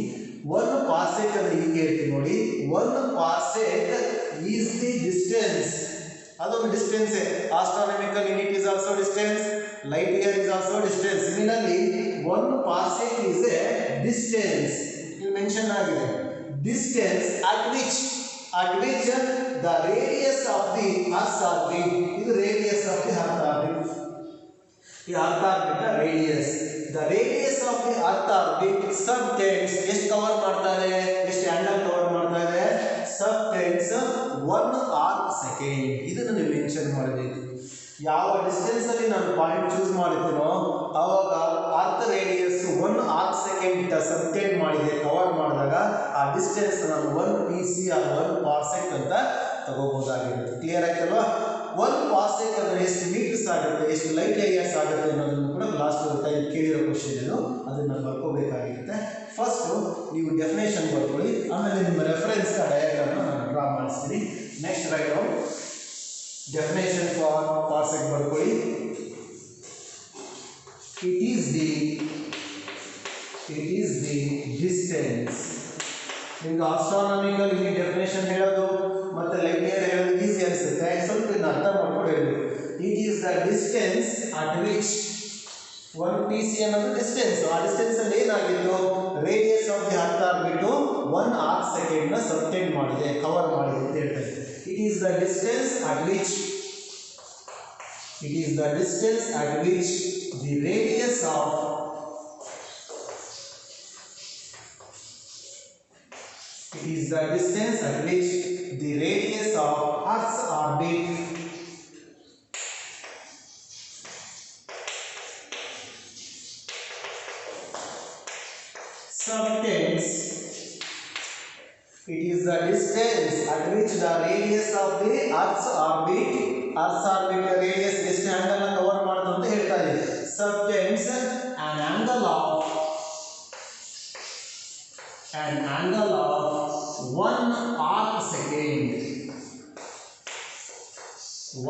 1 ಪಾರ್ಸೆಕ್ ಅಂದ್ರೆ ಹೀಗೆ ಹೇಳ್ತೀನಿ ನೋಡಿ. 1 ಪಾರ್ಸೆಕ್ ಈಸ್ ದಿ ಡಿಸ್ಟೆನ್ಸ್. ಅದೊಂದು distance. Astronomical unit is also distance, light year is also distance. Similarly 1 parsec is A distance. ಇಲ್ಲಿ ಮೆನ್ಷನ್ ಆಗಿದೆ distance at which the radius of the earth's orbit. ಇದು radius of the earth orbit. ಈ earth orbit ನ radius. The radius of the earth orbit subtends ಎಷ್ಟು cover ಮಾಡ್ತಾರೆ, ಎಷ್ಟು angle cover ಮಾಡ್ತಾರೆ, subtends 1 arc second. ಇದನ್ನು ನೀವು ಮೆನ್ಷನ್ ಮಾಡಬೇಕು. ಯಾವ ಡಿಸ್ಟೆನ್ಸ್ ಅಲ್ಲಿ ನಾನು ಪಾಯಿಂಟ್ ಚೂಸ್ ಮಾಡಿದ್ದೀನೋ ಅವಾಗ ಅರ್ಥ ರೇಡಿಯಸ್ 1 ಆರ್ಕ್ ಸೆಕೆಂಡ್ ಸಬ್ಟೆಂಡ್ ಮಾಡಿದೆ, ಕವರ್ ಮಾಡಿದಾಗ ಆ ಡಿಸ್ಟೆನ್ಸ್ ನಾನು 1 PC ಆರ್ 1 ಪಾರ್ಸೆಕ್ ಅಂತ ತಗೋಬಹುದಾಗಿರುತ್ತೆ. ಕ್ಲಿಯರ್ ಆಯ್ತಲ್ವಾ. 1 ಪಾರ್ಸೆಕ್ ಅಂದ್ರೆ ಎಷ್ಟು ಮೀಟರ್ಸ್ ಆಗುತ್ತೆ, ಎಷ್ಟು ಲೈಟ್ ಏರಿಯಾಸ್ ಆಗುತ್ತೆ ಅನ್ನೋದನ್ನು ಕೂಡ ಲಾಸ್ಟ್ ಟೈಮ್ ಕೇಳಿರೋ ಕ್ವಶನ್ ಇದು, ಅದನ್ನು ಬರ್ಕೋಬೇಕಾಗಿರುತ್ತೆ. ಫಸ್ಟ್ ನೀವು ಡೆಫಿನೇಷನ್ ಬರ್ಕೊಳ್ಳಿ, ಆಮೇಲೆ ನಿಮ್ಮ ರೆಫರೆನ್ಸ್ ಡಯಾಗ್ರಾಮ್ ನಾನು ಡ್ರಾ ಮಾಡಿಸ್ತೀನಿ. Next write down definition for parsec ಬರ್ಕೊಳ್ಳಿ. it is the distance. ನಿಮಗೆ astronomical ಯೂನಿಟ್ ಡೆಫಿನೇಷನ್ ಹೇಳೋದು ಮತ್ತೆ ಲೈಟ್ ಇಯರ್ ಹೇಳೋದು ಈಸಿ ಅನಿಸುತ್ತೆ, ಸ್ವಲ್ಪ ಇದನ್ನ ಅರ್ಥ ಮಾಡ್ಕೊಂಡು ಹೇಳಬೇಕು. it is the distance at which 1 PC ಅನ್ನೋದು ಡಿಸ್ಟೆನ್ಸ್. ಆ ಡಿಸ್ಟೆನ್ಸ್ ಅಲ್ಲಿ ಏನಾಗಿತ್ತು, ರೇಡಿಯಸ್ ಆಫ್ ದಿ ಅರ್ಥ ಆರ್ಬಿಟ್ 1 ಆರ್ಕ್ ಸೆಕೆಂಡ್ ನ ಸಬ್ಟೆಂಡ್ ಮಾಡಿದೆ, ಕವರ್ ಮಾಡಿದೆ ಅಂತ ಹೇಳ್ತಾರೆ. It is the distance at which the radius of Earth's orbit subtends. It is the distance at which the radius of the Earth's orbit radius ಎಷ್ಟು angle ಅನ್ನು cover ಮಾಡುತ್ತೆ ಅಂತ ಹೇಳ್ತಾ ಇದೆ. Subtends an angle of 1 arc second.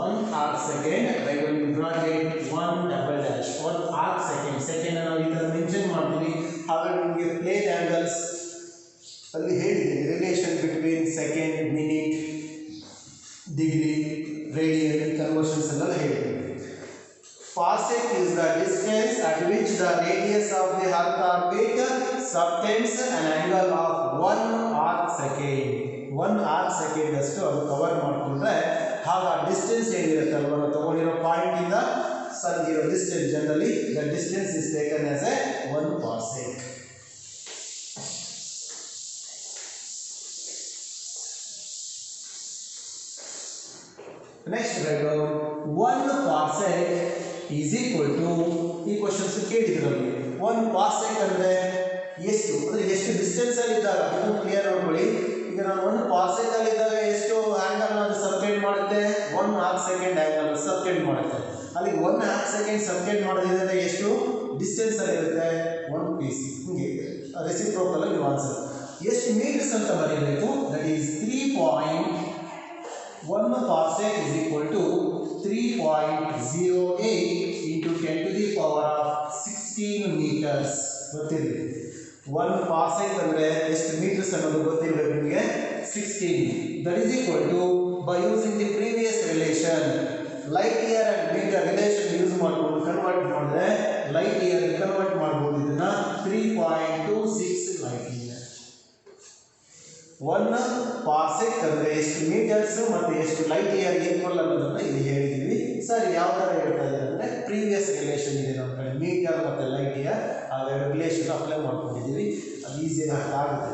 1 arc second. Right when you draw it 1 double dash 1 arc second. Second ನಾವು ಈ ತರ mention ಮಾಡ್ತೀವಿ. ಹಾಗಾಗಿ ನಿಮಗೆ ಪ್ಲೇನ್ ಆಂಗಲ್ಸ್ ಅಲ್ಲಿ ಹೇಳಿದ್ದೀನಿ, relation between second, minute, degree, radian conversions ಎಲ್ಲ ಹೇಳಿದ್ದೀನಿ. Parsec is the distance at which the radius of the earth orbit subtends an angle of 1 arc second. 1 arc second ಅಷ್ಟು ಅದು ಕವರ್ ಮಾಡಿಕೊಂಡ್ರೆ ಆಗ ಡಿಸ್ಟೆನ್ಸ್ ಏನಿರುತ್ತಲ್ವ ನಾವು ತಗೊಂಡಿರೋ ಪಾಯಿಂಟ್ ಇಂದ ಸನ್ ಇರೋ distance, generally the distance is taken as A 1 parsec. Next right 1 parsec is equal to, ಈ questions ಕೇಳಿದ್ರಲ್ಲಿ 1 parsec ಅಂದ್ರೆ ಎಷ್ಟು ಅಂದ್ರೆ ಎಷ್ಟು ಡಿಸ್ಟೆನ್ಸ್ ಅಲ್ಲಿ ಇದ್ದಾಗ, ಇದನ್ನು ಕ್ಲಿಯರ್ ಮಾಡ್ಕೊಳ್ಳಿ. ಈಗ ನಾನು 1 parsec ಅಲ್ಲಿ ಇದ್ದಾಗ ಎಷ್ಟು ಆಂಗಲ್ ನಾನು ಸಬ್ಟೆಂಡ್ ಮಾಡುತ್ತೆ, 1 arc second ಆಂಗಲ್ ಸಬ್ಟೆಂಡ್ ಮಾಡುತ್ತೆ. ಅಲ್ಲಿ 1 arc second ಸಬ್ಟೆಂಡ್ ಮಾಡೋದಿದ್ರೆ ಎಷ್ಟು ಡಿಸ್ಟೆನ್ಸ್ ಅಲ್ಲಿ ಇರುತ್ತೆ, 1 PC. ಹಿಂಗೆ ರೆಸಿಪ್ರೋಕಲ್ ಆಗಿ ಆನ್ಸರ್. ಎಷ್ಟು ಮೀಟರ್ಸ್ ಅಂತ ಬರೀಬೇಕು, that is 3.1 parsec is equal to 3.08 into 10 to the power of 16 meters. ಗೊತ್ತಿರಲಿ 1 ಪಾರ್ಸೆಕ್ ಅಂದ್ರೆ ಎಷ್ಟು ಮೀಟರ್ಸ್ ಅನ್ನೋದು ಗೊತ್ತಿರಬೇಕು ನಿಮಗೆ 16. that is equal to by using the previous relation light year and meter relation use ಮಾಡ್ಕೊಂಡು ಕನ್ವರ್ಟ್ ಮಾಡಿದ್ರೆ ಲೈಟ್ ಇಯರ್ ಕನ್ವರ್ಟ್ ಮಾಡಬಹುದು ಇದನ್ನ 3.26 ಲೈಟ್ ಇಯರ್. 1 ಪಾರ್ಸೆಕ್ ಅಂದ್ರೆ ಎಷ್ಟು ಮೀಟರ್ಸ್ ಮತ್ತೆ ಎಷ್ಟು ಲೈಟ್ ಇಯರ್ ಈಕ್ವಲ್ ಅನ್ನೋದನ್ನ ಇಲ್ಲಿ ಹೇಳಿದೀವಿ. ಸರ್ ಯಾವ ತರ ಹೇಳ್ತಾ ಇದ್ದಾರೆ ಅಂದ್ರೆ ಪ್ರೀವಿಯಸ್ ರಿಲೇಷನ್ ಇದೆ ನಮ್ಮ ಕಡೆ ಮೀಟರ್ ಮತ್ತೆ ಲೈಟ್ ಇಯರ್ ಆ ರಿಲೇಷನ್ ಅಪ್ಲೈ ಮಾಡ್ಕೊಂಡಿದ್ದೀವಿ. ಅದು ಈಸಿಯಾಗಿ ಅರ್ಥ ಆಗುತ್ತೆ.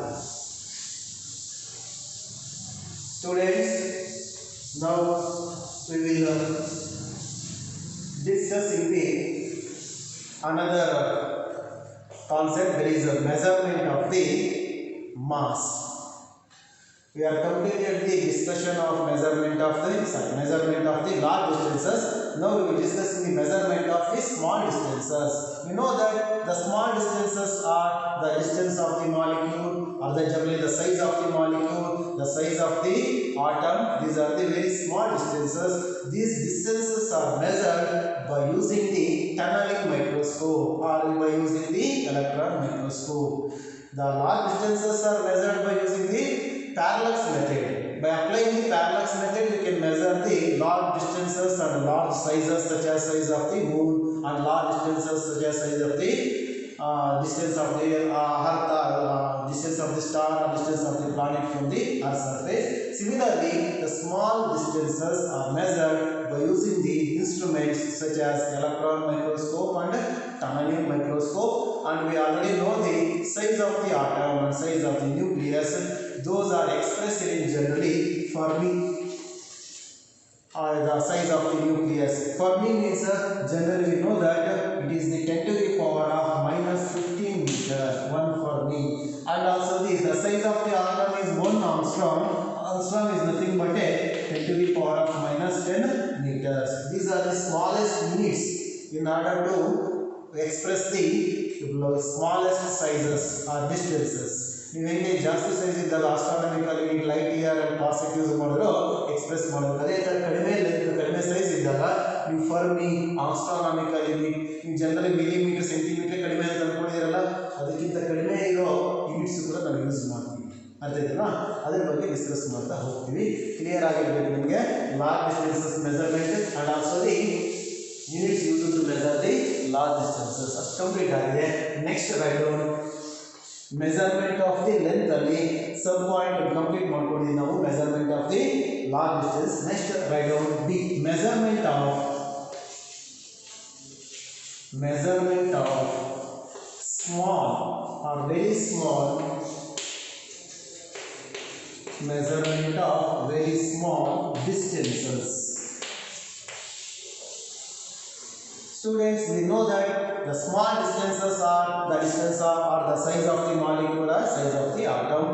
Students, now we will discuss in the another concept. There is a measurement of the mass. We are completed the discussion of measurement of the large distances. Now we will discuss the measurement of the small distances. We know that the small distances are the distance of the molecule or generally the size of the molecule, the size of the atom. These are the very small distances. These distances are measured by using the tunneling microscope or by using the electron microscope. The large distances are measured by using the parallax method. By applying the parallax method, we can measure the large distances and large sizes such as size of the moon and large distances such as size of the distance of the earth, distance of the star or distance of the planet from the earth's surface. Similarly, the small distances are measured by using the instruments such as electron microscope and tunneling microscope. And we already know the size of the atom and size of the nucleus. Those are expressed in generally Fermi. The size of the nucleus. Fermi means generally we know that it is the 10 to the power of minus 15 meter. 1 Fermi. And also the size of the atom is 1 Armstrong. Armstrong is nothing but a 10 to the power of minus 10 meters. These are the smallest units in order to express the smallest sizes or distances. ನೀವು ಹೆಂಗೆ ಜಾಸ್ತಿ size ಇದ್ದಾಗ astronomical unit light year and parsec use ಮಾಡಿದ್ರು express ಮಾಡೋದು. ಅದೇ ಥರ ಕಡಿಮೆ length ಕಡಿಮೆ ಸೈಜ್ ಇದ್ದಾಗ ನೀವು ಫರ್ಮಿ ಆಸ್ಟ್ರಾನಮಿಕಲ್ ಯೂನಿಟ್ ನೀವು ಜನರಲಿ ಮಿಲಿಮೀಟರ್ ಸೆಂಟಿಮೀಟರ್ ಕಡಿಮೆ ಅಂತ ಅಂದ್ಕೊಂಡಿದ್ದೀರಲ್ಲ ಅದಕ್ಕಿಂತ ಕಡಿಮೆ ಇರೋ ಯೂನಿಟ್ಸ್ ಕೂಡ ನಾವು ಯೂಸ್ ಮಾಡ್ತೀವಿ. ಅರ್ಥ ಆಯ್ತಲ್ವಾ? ಅದ್ರ ಬಗ್ಗೆ ಡಿಸ್ಕಸ್ ಮಾಡ್ತಾ ಹೋಗ್ತೀವಿ. ಕ್ಲಿಯರ್ ಆಗಿರಬೇಕು ನಿಮಗೆ large distances measurement and also the units use to measure the large distances. ಅಷ್ಟು ಕಂಪ್ಲೀಟ್ ಆಗಿದೆ. Next write down measurement of the length ಅಲ್ಲಿ ಸಬ್ ಪಾಯಿಂಟ್ ಕಂಪ್ಲೀಟ್ ಮಾಡ್ಕೊಂಡಿದ್ದೀವಿ ನಾವು measurement of the large distance. Next write down the measurement of small or very small measurement of very small distances. Students, we know that the small distances are the distance of or the size of the molecule or size of the atom.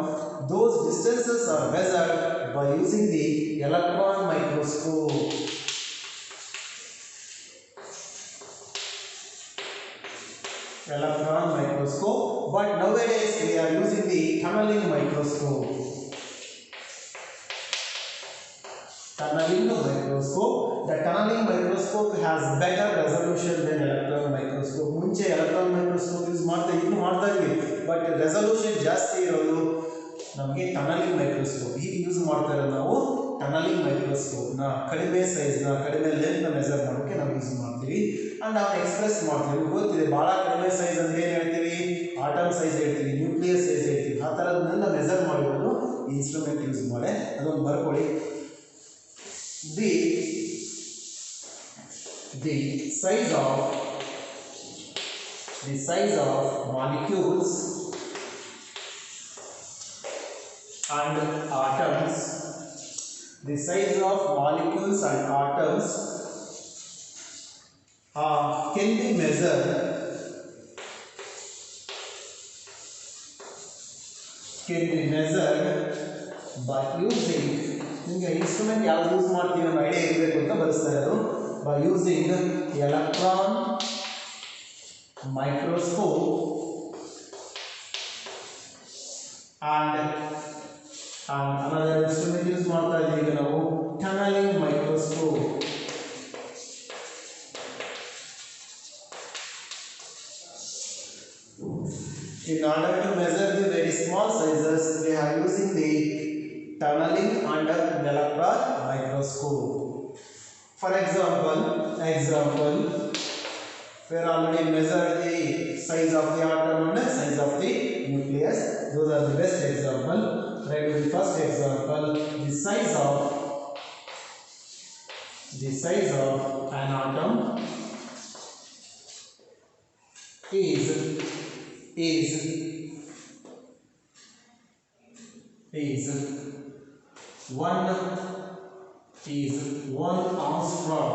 Those distances are measured by using the electron microscope. Electron microscope, but nowadays we are using the tunneling microscope. Tunneling microscope. The tunneling microscope has better resolution than electron microscope. ಮುಂಚೆ electron microscope use ಮಾಡ್ತಾ ಇದ್ವಿ but resolution ಜಾಸ್ತಿ ಇರೋದು ನಮಗೆ tunnelling microscope. ಈಗ use ಮಾಡ್ತಾ ಇರೋದು ನಾವು ಟನಲಿಂಗ್ ಮೈಕ್ರೋಸ್ಕೋಪ್ನ ಕಡಿಮೆ ಸೈಜ್ನ ಕಡಿಮೆ ಲೆಂತ್ನ ಮೆಜರ್ ಮಾಡೋಕ್ಕೆ ನಾವು ಯೂಸ್ ಮಾಡ್ತೀವಿ ಆ್ಯಂಡ್ ನಾವು ಎಕ್ಸ್ಪ್ರೆಸ್ ಮಾಡ್ತೀವಿ. ಗೊತ್ತಿದೆ ಭಾಳ ಕಡಿಮೆ ಸೈಜ್ ಅಂದರೆ ಏನು ಹೇಳ್ತೀವಿ? ಆಟಮ್ ಸೈಜ್ ಹೇಳ್ತೀವಿ, ನ್ಯೂಕ್ಲಿಯಸ್ ಸೈಜ್ ಹೇಳ್ತೀವಿ. ಆ ಥರದನ್ನೆಲ್ಲ ಮೆಜರ್ ಮಾಡಿರೋದು ಇನ್ಸ್ಟ್ರೂಮೆಂಟ್ ಯೂಸ್ ಮಾಡಿ ಅದೊಂದು ಬರ್ಕೊಳ್ಳಿ. The size of molecules and atoms. The size of molecules and atoms can be measured by using ನಿಮಗೆ ಇನ್ಸ್ಟ್ರೂಮೆಂಟ್ ಯಾವ್ದು ಯೂಸ್ ಮಾಡ್ತೀವಿ ಅನ್ನೋ ಐಡಿಯಾ ಇರಬೇಕು ಅಂತ ಬರೆಸ್ತಾ ಇರೋದು. By using electron microscope and another instrument use ಮಾಡ್ತಾ ಇದ್ದೀವಿ ಈಗ ನಾವು tunnelling microscope. In order to measure the very small sizes, we are using the tunneling under electron microscope. For example, we are already measured the size of the atom and the size of the nucleus. Those are the best example. Try to the first example. The size of an atom is 1 angstrom.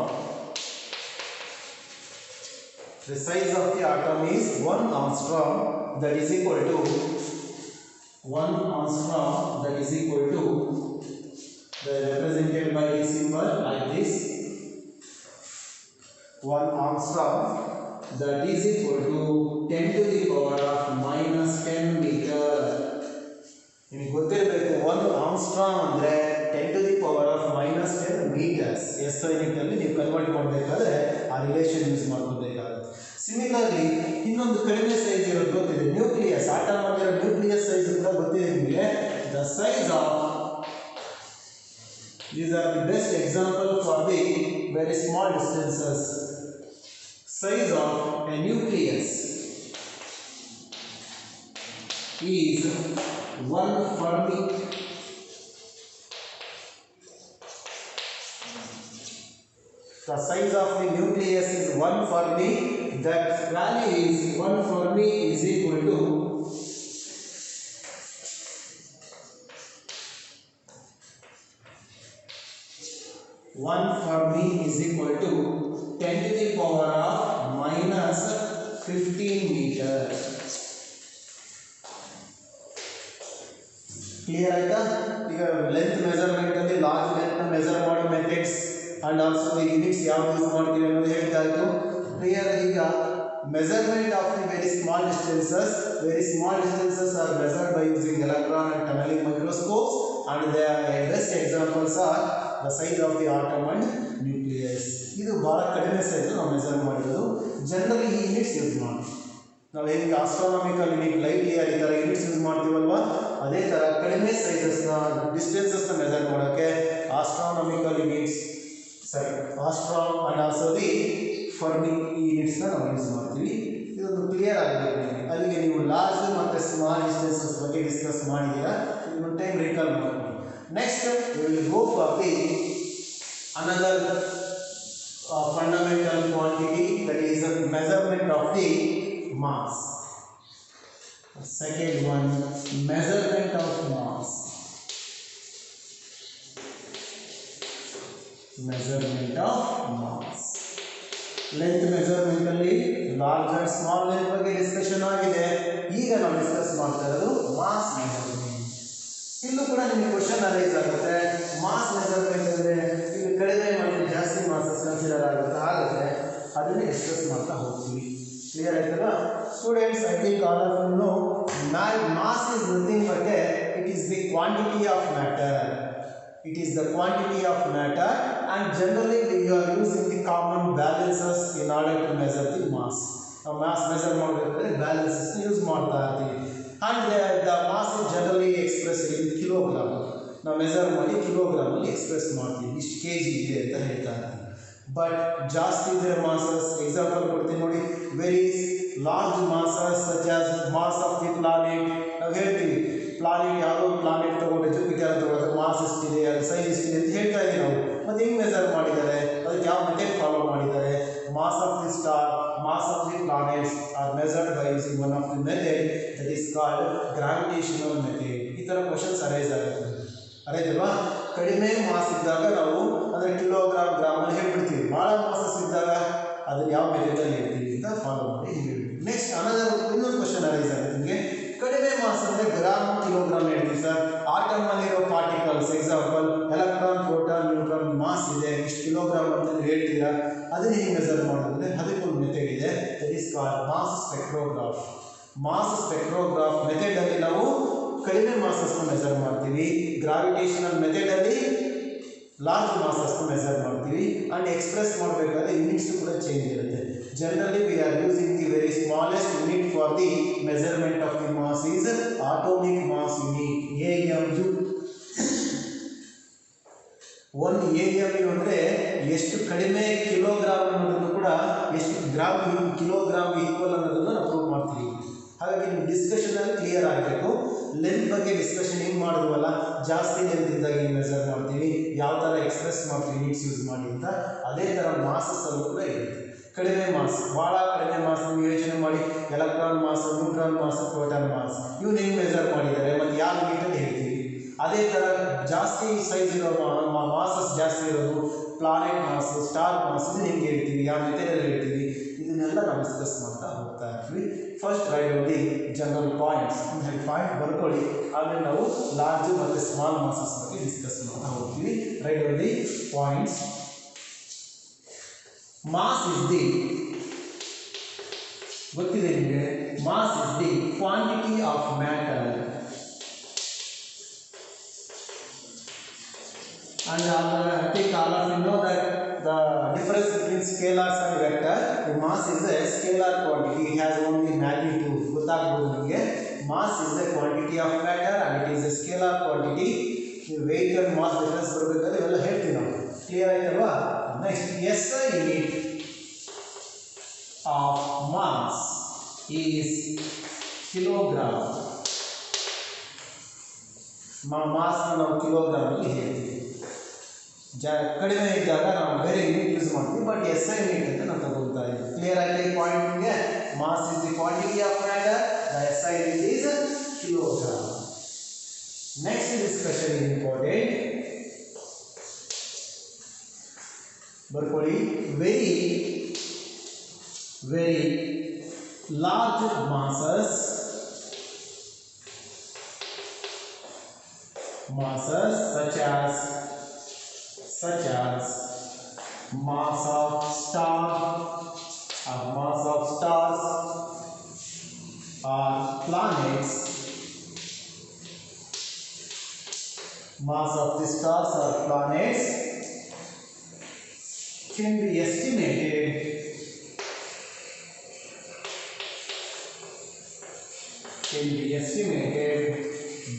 The size of the atom is 1 angstrom, that is equal to 1 angstrom, that is equal to, represented by the symbol like this. 1 angstrom, that is equal to 10 to the power of minus 10 meter. ನಿಮಗೆ ಗೊತ್ತಿರಬೇಕು 1 angstrom ಅಂದ್ರೆ 10 to the power of minus 10 meters. SI unit ಅಲ್ಲಿ ನೀವು convert ಮಾಡಬೇಕಾದ್ರೆ ಆ relation use ಮಾಡ್ಕೋಬೇಕಾಗುತ್ತೆ. Similarly ಇನ್ನೊಂದು ಕಡಿಮೆ ಸೈಜ್ ಇರೋದು ಗೊತ್ತಿದೆ, ನ್ಯೂಕ್ಲಿಯಸ್. ಆಟಮ್ ಆಗಿರೋ ನ್ಯೂಕ್ಲಿಯಸ್ ಸೈಜ್ ಕೂಡ ಗೊತ್ತಿದೆ ನಿಮಗೆ. The size of, these are the best example for the very small distances. Size of a nucleus is 1 Fermi. The size of the nucleus is 1 Fermi. That value is 1 Fermi is equal to 10 to the power of minus 15 meters. Clear ಆಯ್ತಾ? ಈಗ length measurement ಅಲ್ಲಿ large length ನ measure ಮಾಡೋ methods and also the units ಯಾವ use ಮಾಡ್ತೀವಿ ಅನ್ನೋದು ಹೇಳ್ತಾ ಇತ್ತು. ಕ್ಲಿಯರ್? ಈಗ measurement of the very small distances are measured by using electron and tunnelling microscopes and the best examples are the size of the atom and nucleus. ಇದು ಬಹಳ ಕಡಿಮೆ size ನಾವು ಮೆಜರ್ ಮಾಡಿರೋದು. ಜನರಲಿ ಈ ಯೂನಿಟ್ಸ್ ಯೂಸ್ ಮಾಡಿ ನಾವು ಹೇಗೆ astronomical unit, light year ಈ ಥರ ಯೂನಿಟ್ಸ್ ಯೂಸ್ ಮಾಡ್ತೀವಲ್ವಾ, ಅದೇ ಥರ ಕಡಿಮೆ ಸೈಜಸ್ನ ಡಿಸ್ಟೆನ್ಸಸ್ನ ಮೆಜರ್ ಮಾಡೋಕ್ಕೆ astronomical units, angstrom and also the fermi ಈ ಯೂನಿಟ್ಸ್ನ ನಾವು ಯೂಸ್ ಮಾಡ್ತೀವಿ. ಇದೊಂದು ಕ್ಲಿಯರ್ ಆಗಬೇಕು ನಿಮಗೆ. ಅಲ್ಲಿಗೆ ನೀವು ಲಾರ್ಜ್ ಮತ್ತು ಸ್ಮಾಲ್ ಡಿಸ್ಟೆನ್ಸಸ್ ಬಗ್ಗೆ ಡಿಸ್ಕಸ್ ಮಾಡಿದ್ದೀರಾ, ಇದೊಂದು ಟೈಮ್ ರಿಕಾಲ್ ಮಾಡ್ತೀವಿ. Next we will go for the another fundamental quantity, that is the measurement of the mass. Second one, measurement of mass. Length measurement ಅಲ್ಲಿ large and small length ಬಗ್ಗೆ discussion ಆಗಿದೆ. ಈಗ ನಾವು discuss ಮಾಡ್ತಾ ಇರೋದು mass measurement. ಇಲ್ಲೂ ಕೂಡ ನಿಮಗೆ ಕ್ವಶನ್ ಅರೈಸ್ ಆಗುತ್ತೆ. ಮಾಸ್ ಮೆಜರ್ಮೆಂಟ್ ಅಂದರೆ ಈಗ ಕಡಿಮೆ ಮತ್ತು ಜಾಸ್ತಿ ಮಾಸಸ್ ಕನ್ಸಿಡರ್ ಆಗುತ್ತೆ, ಅದನ್ನೇ ಡಿಸ್ಕಸ್ ಮಾಡ್ತಾ ಹೋಗ್ತೀವಿ. ಕ್ಲಿಯರ್ ಆಯ್ತಲ್ಲ students? I think all of you know mass is nothing but it is the quantity of matter. It is the quantity of matter, and generally we are using the common balances in order to measure the mass. Now mass measure ಮಾಡಬೇಕಾದ್ರೆ balances use ಮಾಡ್ತಾ ಇರ್ತೀವಿ. And the mass is generally expressed in kilogram. ನಾವು measure ಮಾಡಿ kilogram ಅಲ್ಲಿ express ಮಾಡ್ತೀವಿ, ಇಷ್ಟು kg ಇದೆ ಅಂತ ಹೇಳ್ತಾ ಇರ್ತೀವಿ. ಬಟ್ ಜಾಸ್ತಿ ಇದ್ರೆ ಮಾಸಸ್, ಎಕ್ಸಾಂಪಲ್ ಕೊಡ್ತೀನಿ ನೋಡಿ, very large masses such as mass of the planet. ನಾವು ಹೇಳ್ತೀವಿ ಪ್ಲಾನೆಟ್, ಯಾವುದೋ ಪ್ಲಾನೆಟ್ ತಗೊಂಡು ಜುಪಿಟರ್ ತಗೊಂಡ್ರೆ ಮಾಸ್ ಎಷ್ಟಿದೆ, ಅದು ಸೈಜ್ ಎಷ್ಟಿದೆ ಅಂತ ಹೇಳ್ತಾ ಇದ್ದೀವಿ ನಾವು. ಮತ್ತು ಹೆಂಗೆ ಮೆಜರ್ ಮಾಡಿದ್ದಾರೆ, ಅದಕ್ಕೆ ಯಾವ ಮೆಥಡ್ ಫಾಲೋ ಮಾಡಿದ್ದಾರೆ? Mass of the star, mass of the planets are measured by using one of the method that is called gravitational method. ಈ ಥರ ಕ್ವಶನ್ಸ್ ಅರೈಸ್ ಆಗುತ್ತೆ, ಅರೈತಲ್ವಾ? ಕಡಿಮೆ ಮಾಸ್ ಇದ್ದಾಗ ನಾವು ಅಂದರೆ ಕಿಲೋಗ್ರಾಮ್ ಗ್ರಾಮಲ್ಲಿ ಹೇಳ್ಬಿಡ್ತೀವಿ. ಭಾಳ ಮಾಸಸ್ ಇದ್ದಾಗ ಅದನ್ನು ಯಾವ ಮೆಥಡಲ್ಲಿ ಹೇಳ್ತೀವಿ ಅಂತ ಫಾಲೋ ಮಾಡಿ ಹೇಳ್ತೀವಿ. ನೆಕ್ಸ್ಟ್ ಇನ್ನೊಂದು ಕ್ವಶನ್ ಅರೈಸ್ ಆಗುತ್ತೆ ನಿಮಗೆ. ಕಡಿಮೆ ಮಾಸ್ ಅಂದರೆ ಗ್ರಾಮ್ ಕಿಲೋಗ್ರಾಮ್ ಹೇಳ್ತೀವಿ ಸರ್. ಆಟಮ್ನಲ್ಲಿರೋ particles, example electron, proton, neutron mass ಇದೆ, ಇಷ್ಟು ಕಿಲೋಗ್ರಾಮ್ ಅಂತ ಹೇಳ್ತೀರಾ, ಅದನ್ನ ಹೇಗೆ ಮೆಜರ್ ಮಾಡೋದಂದರೆ ಅದಕ್ಕೊಂದು ಮೆಥಡ್ ಇದೆ, that is called mass spectrograph. Mass spectrograph ಮೆಥಡಲ್ಲಿ ನಾವು ಕಡಿಮೆ ಮಾಸಸ್ನ ಮೆಜರ್ ಮಾಡ್ತೀವಿ. ಗ್ರಾವಿಟೇಷನಲ್ ಮೆಥಡಲ್ಲಿ ಲಾರ್ಜ್ ಮಾಸಸ್ನ ಮೆಜರ್ ಮಾಡ್ತೀವಿ. ಆ್ಯಂಡ್ ಎಕ್ಸ್ಪ್ರೆಸ್ ಮಾಡಬೇಕಾದ್ರೆ ಯೂನಿಟ್ಸ್ ಕೂಡ ಚೇಂಜ್ ಇರುತ್ತೆ. Generally we are using the very smallest unit for for the measurement of the mass is atomic mass unit, AMU. 1 AMU ಅಂದರೆ ಎಷ್ಟು ಕಡಿಮೆ ಕಿಲೋಗ್ರಾಮ್ ಅನ್ನೋದನ್ನು ಕೂಡ ಎಷ್ಟು ಗ್ರಾಮ್ ಕಿಲೋಗ್ರಾಮ್ ಈಕ್ವಲ್ ಅನ್ನೋದನ್ನು ನಾವು ಪ್ರೂವ್ ಮಾಡ್ತೀವಿ. ಹಾಗಾಗಿ ನಿಮ್ಮ ಡಿಸ್ಕಷನ್ ಅಲ್ಲಿ ಕ್ಲಿಯರ್ ಆಗಬೇಕು. ಲೆಂತ್ ಬಗ್ಗೆ ಡಿಸ್ಕಷನ್ ಹೆಂಗೆ ಮಾಡಿದ್ವಲ್ಲ, ಜಾಸ್ತಿ ಲೆಂತ್ ಇದ್ದಾಗ ಹಿಂಗೆ ಮೆಜರ್ ಮಾಡ್ತೀವಿ, ಯಾವ ಥರ ಎಕ್ಸ್ಪ್ರೆಸ್ ಮಾಡ್ತೀವಿ ಯೂನಿಟ್ಸ್ ಯೂಸ್ ಮಾಡಿ ಅಂತ, ಅದೇ ಥರ ಮಾಸಸ್ ಅಲ್ಲೂ ಕೂಡ ಇರುತ್ತೆ. ಕಡಿಮೆ ಮಾಸ್, ಭಾಳ ಕಡಿಮೆ ಮಾಸ್ ನೀವು ಯೋಚನೆ ಮಾಡಿ, electron mass, neutron mass, proton mass ಇವ್ನು ಹೆಂಗೆ ಮೆಜರ್ ಮಾಡಿದ್ದಾರೆ ಮತ್ತು ಯಾವ ಯೂನಿಟಲ್ಲಿ ಹೇಳ್ತೀವಿ. ಅದೇ ಥರ ಜಾಸ್ತಿ ಸೈಜ್ ಇರೋ ಮಾಸಸ್ ಜಾಸ್ತಿ ಇರೋದು ಪ್ಲಾನೆಟ್ ಮಾಸ್, ಸ್ಟಾರ್ ಮಾಸ್ ಇದನ್ನು ಹೆಂಗೆ ಹೇಳ್ತೀವಿ, ಯಾವ ಮೆಥಡಲ್ಲಿ ಹೇಳ್ತೀವಿ, ಇದನ್ನೆಲ್ಲ ನಾವು ಡಿಸ್ಕಸ್ ಮಾಡ್ತಾ ಹೋಗ್ತಾ ಇರ್ತೀವಿ. First right the general points ಅಂತ ಹೇಳಿ ಪಾಯಿಂಟ್ ಬರ್ಕೊಳ್ಳಿ, ಆಮೇಲೆ ನಾವು ಲಾರ್ಜ್ ಮತ್ತು ಸ್ಮಾಲ್ ಮಾಸಸ್ ಬಗ್ಗೆ ಡಿಸ್ಕಸ್ ಮಾಡ್ತಾ ಹೋಗ್ತೀವಿ. Write the points. Mass is the, ಗೊತ್ತಿದೆ ನಿಮಗೆ, mass is the quantity of matter and I think all of you know that the difference between scalars and vector, the mass is a scalar quantity, it has only magnitude. ಗೊತ್ತಾಗಬಹುದು ನಿಮಗೆ, mass is the quantity of matter and it is a scalar quantity. weight and mass difference ಬರಬೇಕಾದ್ರೆ ಇವೆಲ್ಲ ಹೇಳ್ತೀವಿ ನಾವು, clear ಆಯ್ತಲ್ವಾ. Next SI unit of mass is kilogram. Mass ನಾವು kilogram ಅಲ್ಲಿ ಹೇಳ್ತೀವಿ. ಕಡಿಮೆ ಇದ್ದಾಗ ನಾವು ಬೇರೆ ಯೂನಿಟ್ ಯೂಸ್ ಮಾಡ್ತೀವಿ, ಬಟ್ SI ಯೂನಿಟ್ ಅಂತ ನಾವು ತಗೊಳ್ತಾ ಇದ್ದೀವಿ. ಕ್ಲಿಯರ್ ಆಗಿದೆ ಈ ಪಾಯಿಂಟ್ ನಿಮಗೆ. Mass is the quantity of matter, the SI unit is kilogram. Next discussion is important, ಬರ್ಕೊಳ್ಳಿ. Very large masses such as mass of stars or planets, mass of the stars or planets can be estimated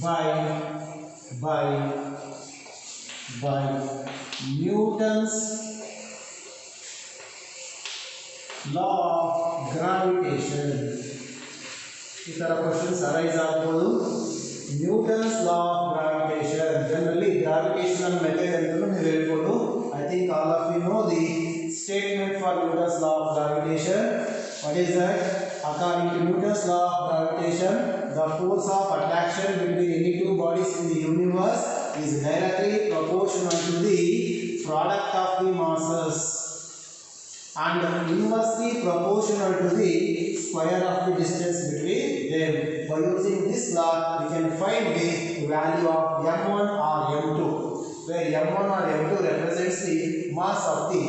by Newton's law of gravitation. ಈ ಥರ questions arise ಆಗ್ಬೋದು. Newton's law of gravitation, generally gravitational method ಅಂತಲೂ ನೀವು ಹೇಳ್ಬೋದು. I think all of you know the statement for Newton's law of gravitation. What is that? According to Newton's law of gravitation, the force of attraction between any two bodies in the universe is directly proportional to the product of the masses and inversely proportional to the square of the distance between them. By using this law, we can find the value of m1 or m2, where m1 or m2 represents the mass of the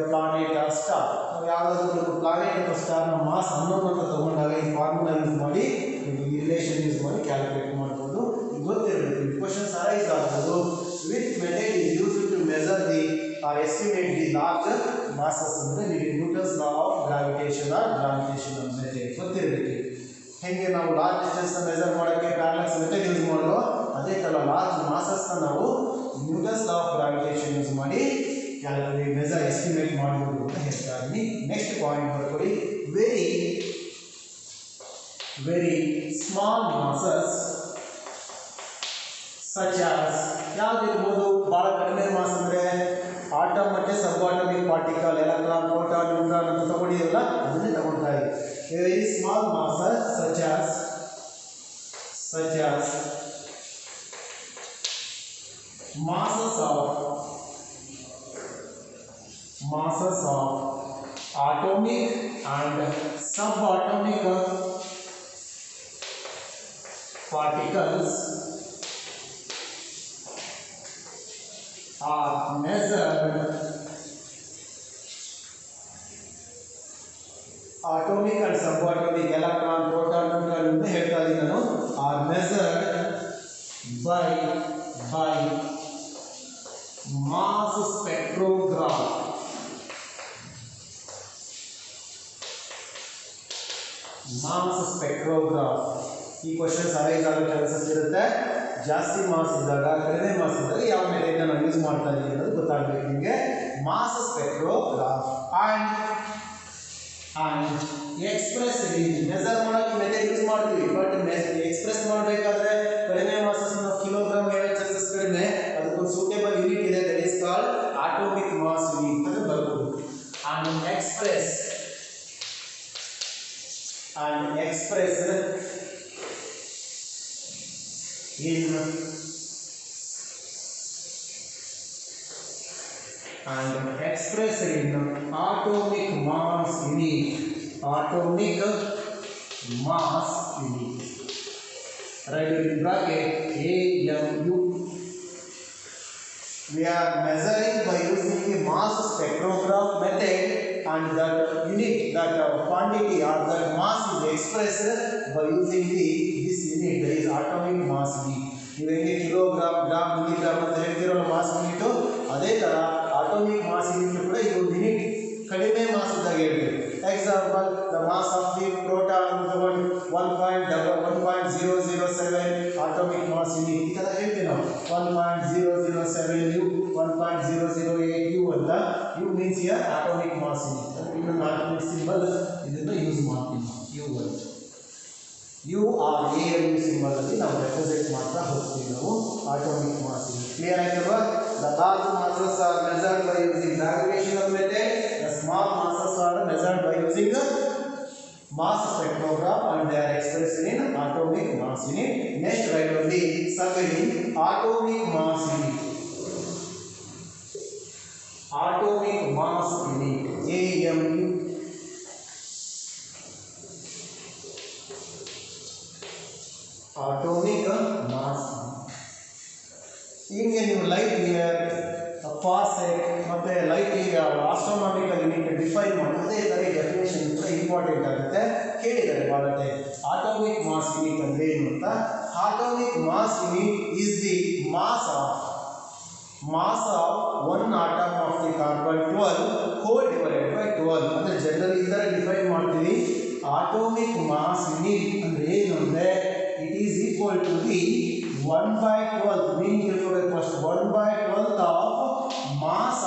planet or star. ನಾವು ಯಾವುದಾದ್ರೂ planet ಅಥವಾ ಸ್ಟಾರ್ನ mass ಅನ್ನೋದು ಅಂತ ತಗೊಂಡಾಗ ಈ formula use ಮಾಡಿ, ಈ relation use ಮಾಡಿ ಕ್ಯಾಲ್ಕುಲೇಟ್ ಮಾಡ್ಬೋದು. ಗೊತ್ತಿರಬೇಕು, ಕ್ವಶನ್ಸ್ ಅರೈಸ್ ಆಗ್ಬೋದು. Which method is used to measure the or estimate the large masses ಅಂದರೆ ನೀವು Newton's law of gravitation or gravitational method ಗೊತ್ತಿರಬೇಕು. ಹೇಗೆ ನಾವು ಲಾರ್ಜ್ ಡಿಸ್ಟೆನ್ಸ್ನ ಮೆಜರ್ ಮಾಡೋಕ್ಕೆ ಪ್ಯಾರಲಾಕ್ಸ್ ಮೆಥಡ್ ಯೂಸ್ ಮಾಡೋ, ಅದೇ ಥರ ಲಾರ್ಜ್ ಮಾಸಸ್ನ ನಾವು Newton's law of gravitation use ಮಾಡಿ ಮೆಜರ್ ಎಸ್ಟಿಮೇಟ್ ಮಾಡ್ಬೋದು ಅಂತ ಹೇಳ್ತಾ ಇದ್ದೀನಿ. ನೆಕ್ಸ್ಟ್ ಪಾಯಿಂಟ್ ಬರ್ಕೊಳ್ಳಿ. Very small masses such as, ಯಾವ್ದಿರ್ಬೋದು? ಭಾಳ ಕಡಿಮೆ ಮಾಸ್ ಅಂದರೆ ಆಟಮ್ ಮತ್ತು subatomic particle, electron, proton, neutron ಅಂತ ತಗೊಂಡಿರಲ್ಲ, ಅದನ್ನೇ ತಗೊಳ್ತಾ ಇದ್ದೀವಿ. Very small masses such as masses of atomic and subatomic particles are measured. Atomic and subatomic, electron, proton, neutron ಅಂತ ಹೇಳ್ತಾ ಇದ್ದೀನಿ ನಾನು. are measured by mass spectrograph. Mass spectrograph. ಈ ಕ್ವಶನ್ಸ್ ಅರೈಸ್ ಆಗೋ ಚಾನ್ಸಸ್ ಇರುತ್ತೆ. ಜಾಸ್ತಿ ಮಾಸ್ ಇದ್ದಾಗ ಕಡಿಮೆ ಮಾಸ್ ಇದ್ದಾಗ ಯಾವ ಮೆಥಡ್ ನಾವು ಯೂಸ್ ಮಾಡ್ತಾ ಇದ್ದೀವಿ ಅನ್ನೋದು ಗೊತ್ತಾಗಬೇಕು ನಿಮಗೆ. Mass spectrograph and express measure ಮಾಡೋಕ್ಕೆ ಮೆಥಡ್ ಯೂಸ್ ಮಾಡ್ತೀವಿ. ಬಟ್ ಎಕ್ಸ್ಪ್ರೆಸ್ ಮಾಡಬೇಕಾದ್ರೆ ಕಡಿಮೆ ಮಾಸಸ್ ನಾವು ಕಿಲೋಗ್ರಾಮ್ ಹೇಳೋ ಚಾನ್ಸಸ್ ಕಡಿಮೆ. ಅದಕ್ಕೊಂದು ಸೂಟೇಬಲ್ ಯೂನಿಟ್ ಇದೆ, that is called atomic mass unit ಅಂತ ಬರ್ಬೋದು. And express in atomic mass unit. Write it in bracket AMU. We are measuring by using the mass spectrograph method, and that unit, that quantity or that mass is expressed by using this unit, that is atomic mass unit. ನೀವು ಹೇಗೆ kilogram, gram, milligram ಅಂತ ಹೇಳ್ತಿರೋ mass unit, ಅದೇ ಥರ atomic mass unit ಕೂಡ ಇದು unit ಕಡಿಮೆ mass ಇದ್ದಾಗ ಹೇಳ್ತೀವಿ. Example, the mass of the proton 1.007 atomic mass unit. ಈ ಥರ ಹೇಳ್ತೀವಿ ನಾವು 1.007 U, 1.008 U ಅಂತ. U means here atomic mass unit. ಇನ್ನೊಂದು ಆಟೋಮಿಕ್ ಸಿಂಬಲ್ ಇದನ್ನು ಯೂಸ್ ಮಾಡ್ತೀವಿ. U or AMU ಸಿಂಬಲ್ ಅಲ್ಲಿ ನಾವು ರೆಪ್ರೆಸೆಂಟ್ ಮಾಡ್ತಾ ಹೋಗ್ತೀವಿ ನಾವು ಆಟೋಮಿಕ್ ಮಾಸ್ ಯೂನಿಟ್. ಕ್ಲಿಯರ್ ಆಯ್ತಲ್ವಾ? The large masses are measured by using gravitational method. The small masses are measured by using mass spectrograph, and they are expressed in atomic mass unit. Next, write down the subheading atomic mass unit. Atomic mass unit AMU. Atomic mass. ಈಗ ನೀವು light year, parsec ಮತ್ತು light year astronomical unit define ಮಾಡೋದೇ ಥರ definition ಕೂಡ important ಆಗುತ್ತೆ. ಕೇಳಿದ್ದಾರೆ ಭಾಳ time. Atomic mass unit ಅಂದರೆ ಏನು ಅಂತ. Atomic mass unit is the mass of one atom of the carbon 12 whole divided by 12. ಅಂದರೆ ಜನರಲ್ ಈ ಥರ ಡಿಫೈನ್ ಮಾಡ್ತೀವಿ. ಆಟೋಮಿಕ್ ಮಾಸ್ ಯೂನಿಟ್ ಅಂದರೆ ಏನು ಅಂದರೆ it is equal to the 1/12, meaning first 1/12 of mass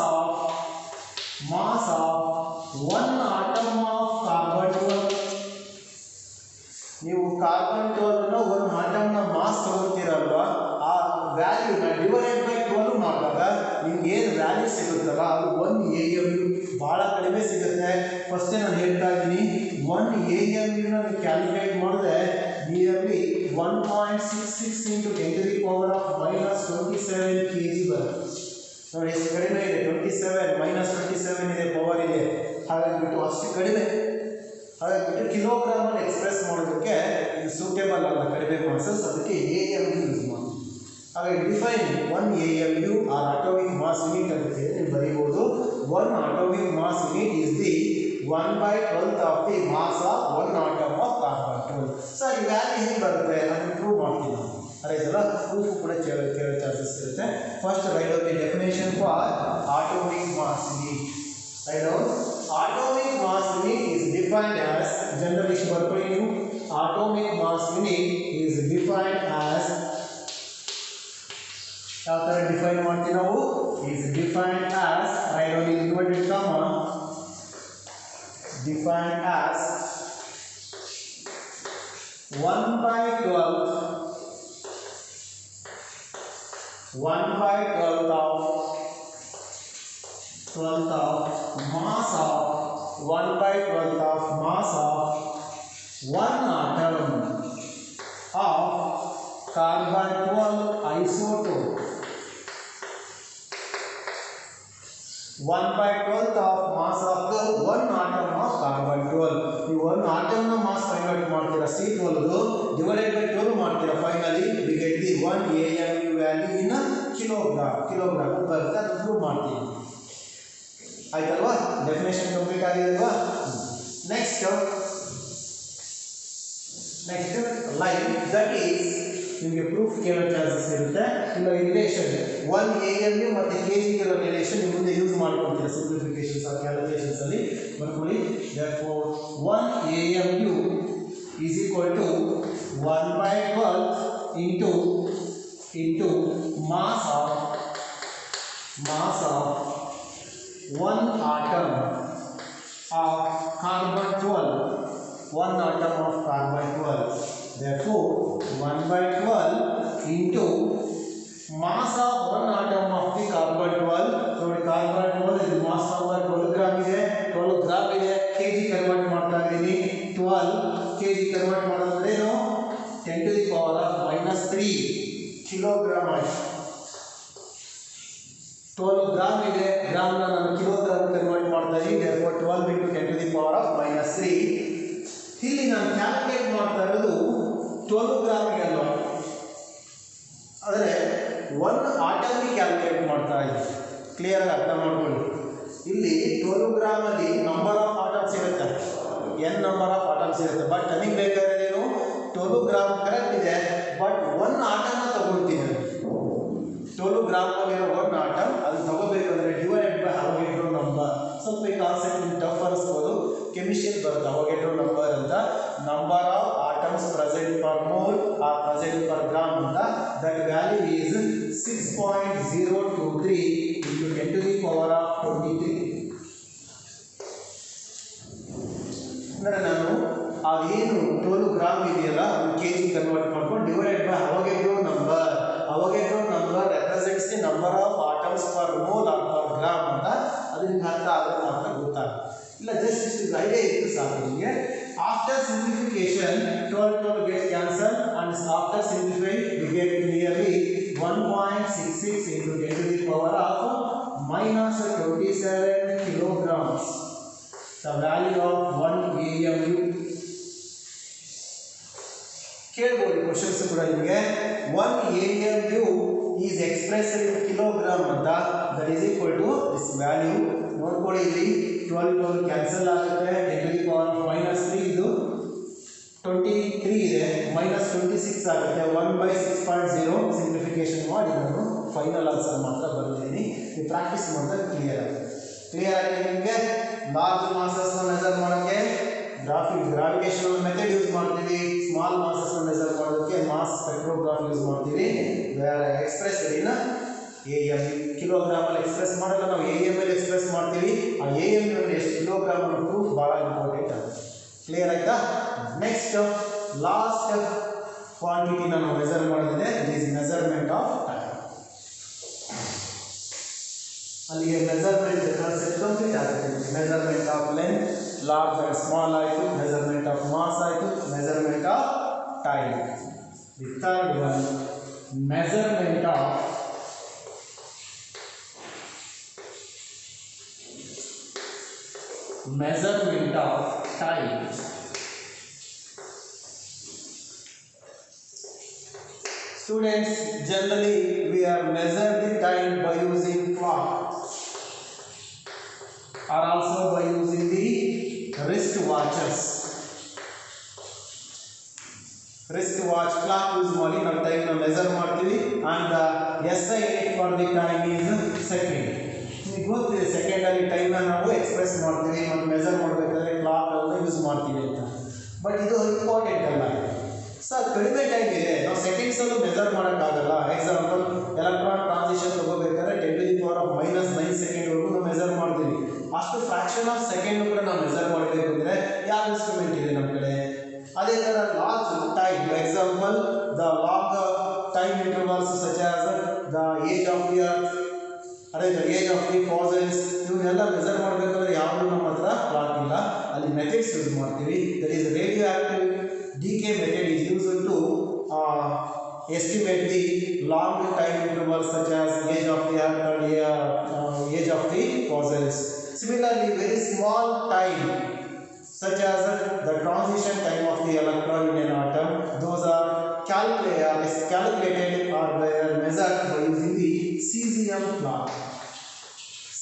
of one atom of carbon 12. ನೀವು carbon 12 ಒಂದು ಆಟಮ್ನ mass ತಗೊಳ್ತೀರಲ್ವಾ, ಆ ವ್ಯಾಲ್ಯೂನ ಡಿವೈಡೆಡ್ ಬೈ 12 ಮಾಡಿದಾಗ ನಿಮ್ಗೆ ಏನು ವ್ಯಾಲ್ಯೂ ಸಿಗುತ್ತಲ್ಲ ಅದು 1 AMU. ಭಾಳ ಕಡಿಮೆ ಸಿಗುತ್ತೆ. ಫಸ್ಟೇ ನಾನು ಹೇಳ್ತಾ ಇದ್ದೀನಿ, 1 AMUನ ಕ್ಯಾಲ್ಕುಲೇಟ್ ಮಾಡಿದ್ರೆ nearly 1.66 into 10 to the power of -27 kg ಬರುತ್ತೆ. ನೋಡಿ ಎಷ್ಟು ಕಡಿಮೆ ಇದೆ. 27 -27 ಇದೆ, ಪವರ್ ಇದೆ. ಹಾಗಾಗಿಬಿಟ್ಟು ಅಷ್ಟು ಕಡಿಮೆ. ಹಾಗಾಗಿಬಿಟ್ಟು ಕಿಲೋಗ್ರಾಮಲ್ಲಿ ಎಕ್ಸ್ಪ್ರೆಸ್ ಮಾಡೋದಕ್ಕೆ ಇದು ಸೂಟೇಬಲ್ ಅಲ್ಲ, ಕಡಿಮೆ ಮಾಸಸ್. ಅದಕ್ಕೆ AMU ಯೂಸ್ ಮಾಡಿ. ಹಾಗಾಗಿ define 1 AMU or atomic mass unit ಅಂತ ನೀವು ಬರೀಬೋದು. 1 atomic mass unit is the 1/12 of the mass of one atom of carbon 12. Sir ಈ ವ್ಯಾಲ್ಯೂ ಹೇಗೆ ಬರುತ್ತೆ ಅದನ್ನು ಪ್ರೂವ್ ಮಾಡ್ತೀವಿ ನಾವು. ಅರೈತಲ್ಲ, ಪ್ರೂಫ್ ಕೂಡ ಕೇಳೋ ಚಾನ್ಸಸ್ ಇರುತ್ತೆ. First write out the definition for atomic mass unit. Write out atomic mass unit is defined as, general ಇಷ್ಟು ಬರ್ಕೊಳ್ಳಿ ನೀವು. Atomic mass unit is defined as, ಯಾವ ಥರ ಡಿಫೈನ್ ಮಾಡ್ತೀವಿ ನಾವು? is defined as, write down in inverted comma, defined as 1/12 of mass of 1/12 of mass of one atom of carbon 12 isotope. 1/12 of mass of the one atom of carbon 12. ಈ ಒಂದು ಆಟಮ್ನ mass find out ಮಾಡ್ತೀರಾ, C12 divided by 12 ಮಾಡ್ತೀರಾ. Finally we get the 1 AMU value in kilogram ಬರುತ್ತೆ. ಅದು prove ಮಾಡ್ತೀವಿ. ಆಯ್ತಲ್ವಾ? Definition complete ಆಗಿದೆ ಅಲ್ವಾ? ನೆಕ್ಸ್ಟ್ ಲೈನ್, ದಟ್ ಈಸ್ ನಿಮಗೆ ಪ್ರೂಫ್ ಕೇಳೋ ಚಾನ್ಸಸ್ ಇರುತ್ತೆ. ಇಲ್ಲ ರಿಲೇಷನ್ 1 AMU ಮತ್ತು kg ಇರೋ ರಿಲೇಷನ್ ನೀವು ಮುಂದೆ ಯೂಸ್ ಮಾಡ್ಕೊಳ್ತೀರಾ ಸಿಂಪ್ಲಿಫಿಕೇಶನ್ಸ್ ಆರ್ ಕ್ಯಾಲ್ಕುಲೇಷನ್ಸ್ ಅಲ್ಲಿ. ಬರ್ಕೊಳ್ಳಿ. therefore 1 AMU equal to 1/12 into mass of one atom of carbon 12. One atom of carbon 12. Therefore, 1/12 into mass of one atom of the carbon 12. So the carbon 12 is mass number 12 gram ಇದೆ, 12 gram ಇದೆ, kg convert ಮಾಡ್ತಾ ಇದ್ದೀನಿ. 12 kg convert ಮಾಡೋದ್ರೆ ಏನು 10 to the power of -3 kilogram ಆಯ್ತು. 12 gram ಇದೆ, gram ನಾನು kilogram convert ಮಾಡ್ತಾ ಇದ್ದೀನಿ. therefore 12 into 10 to the power of -3. ಇಲ್ಲಿ ನಾನು ಕ್ಯಾಲ್ಕುಲೇಟ್ ಮಾಡ್ತಾ ಇರೋದು 12 ಗ್ರಾಮ್ಗೆ ಅಲ್ವಾ, ಆದರೆ ಒನ್ ಆಟಮ್ಗೆ ಕ್ಯಾಲ್ಕುಲೇಟ್ ಮಾಡ್ತಾ ಇದ್ದೀನಿ. ಕ್ಲಿಯರ್ ಆಗಿ ಅರ್ಥ ಮಾಡ್ಕೊಳ್ಳಿ. ಇಲ್ಲಿ 12 ಗ್ರಾಮ್ ಅಲ್ಲಿ ನಂಬರ್ ಆಫ್ ಆಟಮ್ಸ್ ಇರುತ್ತೆ, ಎನ್ ನಂಬರ್ ಆಫ್ ಆಟಮ್ಸ್ ಇರುತ್ತೆ. ಬಟ್ ನನಗೆ ಬೇಕಾಗಿರೋದೇನು 12 ಗ್ರಾಮ್ ಕರೆಕ್ಟ್ ಇದೆ, ಬಟ್ ಒನ್ ಆಟಮ್ನ ತಗೊಳ್ತೀನಿ. 12 ಗ್ರಾಮ್ ಅಲ್ಲಿರೋ ಒನ್ ಆಟಮ್ ಅದು ತಗೋಬೇಕಂದ್ರೆ ಡಿವೈಡೆಡ್ ಬೈ ಅವೊಗೇಡ್ರೋ ನಂಬರ್. ಸ್ವಲ್ಪ ಈ ಕಾನ್ಸೆಪ್ಟ್ ಟಫ್ ಅನಿಸ್ಬೋದು, ಕೆಮಿಸ್ಟ್ರಿಯಲ್ಲಿ ಬರುತ್ತೆ ಅವೊಗೇಡ್ರೋ ನಂಬರ್ ಅಂತ. Number of atoms present per mole or present per gram ಅಂತ. That value is 6.023 into 10 to the power of 23. ಅಂದರೆ ನಾನು ಅದೇನು 12 ಗ್ರಾಮ್ ಇದೆಯಲ್ಲ ಅದು ಕೆ ಜಿ ಕನ್ವರ್ಟ್ ಮಾಡ್ಕೊಂಡು divided by Avogadro number. Avogadro number represents the number of atoms per mole or per gram ಅಂತ. ಅದರಿಂದ ಅರ್ಥ ಆದ್ರೆ ಮಾತ್ರ ಗೊತ್ತಾಗುತ್ತೆ. ಇಲ್ಲ ಜಸ್ಟ್ ಇಷ್ಟು ಐಡಿಯಾ ಇತ್ತು ಸಾಕು ನಿಮಗೆ. After simplification 12 gets cancelled and after simplifying we get nearly 1.66 into 10 to the power of -27 kilograms. The value of 1 AMU. ಕೇಳ್ಬೋದು ಕ್ವಶನ್ಸ್ ಕೂಡ ನಿಮಗೆ. 1 AMU is expressed in kilogram ಅಂತ. that is equal to this value. ನೋಡ್ಕೊಳ್ಳಿ ಇಲ್ಲಿ 12 cancel ಆಗುತ್ತೆ, 10 to the power of -3 ಇದು 23 ಇದೆ, -26 ಆಗುತ್ತೆ. 1/6.0 ಸಿಂಪ್ಲಿಫಿಕೇಶನ್ ಮಾಡಿ ನಾನು ಫೈನಲ್ ಆನ್ಸರ್ ಮಾತ್ರ ಬರ್ತೀನಿ. ನೀವು ಪ್ರಾಕ್ಟೀಸ್ ಮಾಡಿದ್ರೆ ಕ್ಲಿಯರ್ ಆಗಿದೆ ನಿಮಗೆ. ಲಾರ್ಜ್ ಮಾಸಸ್ನ ಮೆಜರ್ ಮಾಡೋಕ್ಕೆ ಗ್ರಾವಿಟೇಷನಲ್ ಮೆಥಡ್ ಯೂಸ್ ಮಾಡ್ತೀವಿ. ಸ್ಮಾಲ್ ಮಾಸಸ್ನ ಮೆಜರ್ ಮಾಡೋದಕ್ಕೆ ಮಾಸ್ ಸ್ಪೆಕ್ಟ್ರೋಗ್ರಾಫ್ ಯೂಸ್ ಮಾಡ್ತೀವಿ. ಎಕ್ಸ್ಪ್ರೆಸ್ ಇನ್ AM ಕಿಲೋಗ್ರಾಮ್ ಅಲ್ಲಿ ಎಕ್ಸ್ಪ್ರೆಸ್ ಮಾಡಲ್ಲ, ನಾವು AM ಅಲ್ಲಿ ಎಕ್ಸ್ಪ್ರೆಸ್ ಮಾಡ್ತೀವಿ. ಆ AM ನಲ್ಲಿ ಎಷ್ಟು ಕಿಲೋಗ್ರಾಮ್ ಅನ್ನೋದು ಬಹಳ ಇಂಪಾರ್ಟೆಂಟ್ ಆಗುತ್ತೆ. ಕ್ಲಿಯರ್ ಆಯ್ತಾ? ನೆಕ್ಸ್ಟ್ ಲಾಸ್ಟ್ ಕ್ವಾಂಟಿಟಿ ನಾನು ಮೆಜರ್ ಮಾಡಿದ್ರೆ it is measurement of time. ಅಲ್ಲಿಗೆ ಮೆಜರ್ಮೆಂಟ್ ಕಾನ್ಸೆಪ್ಟ್ ಕಂಪ್ಲೀಟ್ ಆಗುತ್ತೆ. Measurement of length large and small ಆಯಿತು, ಮೆಜರ್ಮೆಂಟ್ ಆಫ್ ಮಾಸ್ ಆಯಿತು, measurement of time. The third one measurement of time. Students, generally we are measure the time by using clock or also by using the wrist watches. Wrist watch clock use ಮಾಡಿ ನಾವು time ನ measure ಮಾಡ್ತೀವಿ. and the SI unit for the time is second. ನಿಮಗೆ ಗೊತ್ತಿದೆ second ಅಲ್ಲಿ time ನ ನಾವು express ಮಾಡ್ತೀವಿ ಮತ್ತು ಮೆಜರ್ ಮಾಡಬೇಕಾದ್ರೆ ಕ್ಲಾಕ್ ಅನ್ನು ಯೂಸ್ ಮಾಡ್ತೀವಿ ಅಂತ. ಬಟ್ ಇದು ಇಂಪಾರ್ಟೆಂಟ್ ಅಲ್ಲ ಸರ್, ಕಡಿಮೆ ಟೈಮ್ ಇದೆ, ನಾವು ಸೆಕೆಂಡ್ಸ್ ಅಲ್ಲೂ ಮೆಜರ್ ಮಾಡೋಕ್ಕಾಗಲ್ಲ. ಎಕ್ಸಾಂಪಲ್ ಎಲೆಕ್ಟ್ರಾನ್ ಟ್ರಾನ್ಸಿಷನ್ ತಗೋಬೇಕಾದ್ರೆ 10 to the power of -9 second ವರೆಗೂ ನಾವು ಮೆಜರ್ ಮಾಡ್ತೀವಿ. ಅಷ್ಟು ಫ್ರಾಕ್ಷನ್ ಆಫ್ ಸೆಕೆಂಡ್ ಕೂಡ ನಾವು ಮೆಜರ್ ಮಾಡಬೇಕು ಅಂದರೆ ಯಾವ ಇನ್ಸ್ಟ್ರೂಮೆಂಟ್ ಇದೆ ನಮ್ಮ ಕಡೆ? ಅದೇ ಥರ large time, example the long time intervals such as the age of the earth, ಅದೇ the age of the fossils, ಇವನ್ನೆಲ್ಲ ಮೆಜರ್ ಮಾಡಬೇಕಾದ್ರೆ ಯಾವುದು ನಮ್ಮ ಹತ್ರ ಕ್ಲಾಕ್ ಇಲ್ಲ. ಅಲ್ಲಿ ಮೆಥಡ್ಸ್ ಯೂಸ್ ಮಾಡ್ತೀವಿ. That is radio active decay method is used to estimate the long time intervals such as age of the earth and age of the fossils. Similarly, very small time such as the transition time of the electron in an atom, those are calculated or measured by using the cesium clock,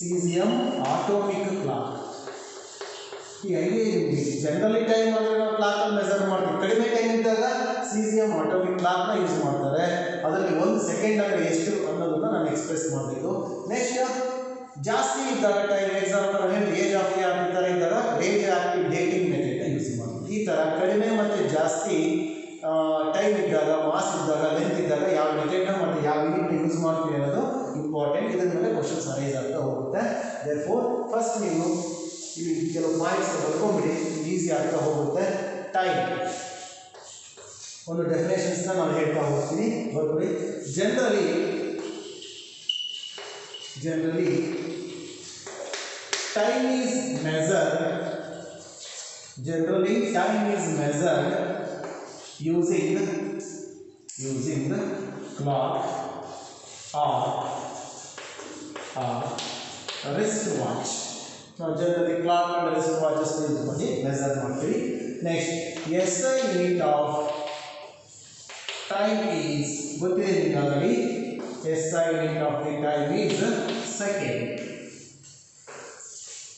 cesium atomic clock. ಈ idea ನಿಮಗೆ generally time ಅಂದರೆ ನಾವು ಕ್ಲಾಕಲ್ಲಿ measure ಮಾಡ್ತೀವಿ. ಕಡಿಮೆ time ಇದ್ದಾಗ caesium atomic ಕ್ಲಾಕ್ನ use ಮಾಡ್ತಾರೆ. ಅದರಲ್ಲಿ 1 second ಅಂದರೆ ಎಷ್ಟು ಅನ್ನೋದನ್ನು ನಾನು ಎಕ್ಸ್ಪ್ರೆಸ್ ಮಾಡಬೇಕು. ನೆಕ್ಸ್ಟ್ ಜಾಸ್ತಿ ಇದ್ದಾಗ time, example age of the earth ಈ ಥರ ಇದ್ದಾಗ ರೇಡಿಯೋ ಆಕ್ಟಿವ್ ಡೇಟಿಂಗ್ ಮೆಥಡ್ನ ಯೂಸ್ ಮಾಡ್ತೀವಿ. ಈ ಈ ಥರ ಕಡಿಮೆ ಮತ್ತು ಜಾಸ್ತಿ ಟೈಮ್ ಇದ್ದಾಗ, ಮಾಸ್ ಇದ್ದಾಗ, ಲೆಂತ್ ಇದ್ದಾಗ ಯಾವ ಮೆಥಡ್ನ ಮತ್ತು ಯಾವ ಯೂನಿಟ್ನ ಯೂಸ್ ಮಾಡ್ತೀವಿ ಅನ್ನೋದು ಇಂಪಾರ್ಟೆಂಟ್. ಇದರ ಮೇಲೆ ಕ್ವಶನ್ಸ್ ಅರೈಸ್ ಆಗ್ತಾ ಹೋಗುತ್ತೆ. ದೇರ್ಫೋರ್ ಫಸ್ಟ್ ನೀವು ಇಲ್ಲಿ ಕೆಲವು ಪಾಯಿಂಟ್ಸ್ ಬರ್ಕೊಂಡ್ಬಿಡಿ, ಈಸಿ ಆಗ್ತಾ ಹೋಗುತ್ತೆ. ಟೈಮ್ ಒಂದು ಡೆಫಿನೇಷನ್ಸ್ನ ನಾನು ಹೇಳ್ತಾ ಹೋಗ್ತೀನಿ, ಬರ್ಕೊಳ್ಳಿ. Generally time is measured using clock or wristwatch. Now generally clock and wristwatches use ಮಾಡಿ measure ಮಾಡ್ತೀವಿ. Next, SI unit of time is ಗೊತ್ತಿದೆ ನಿಮಗೆ already. SI unit of the time is second.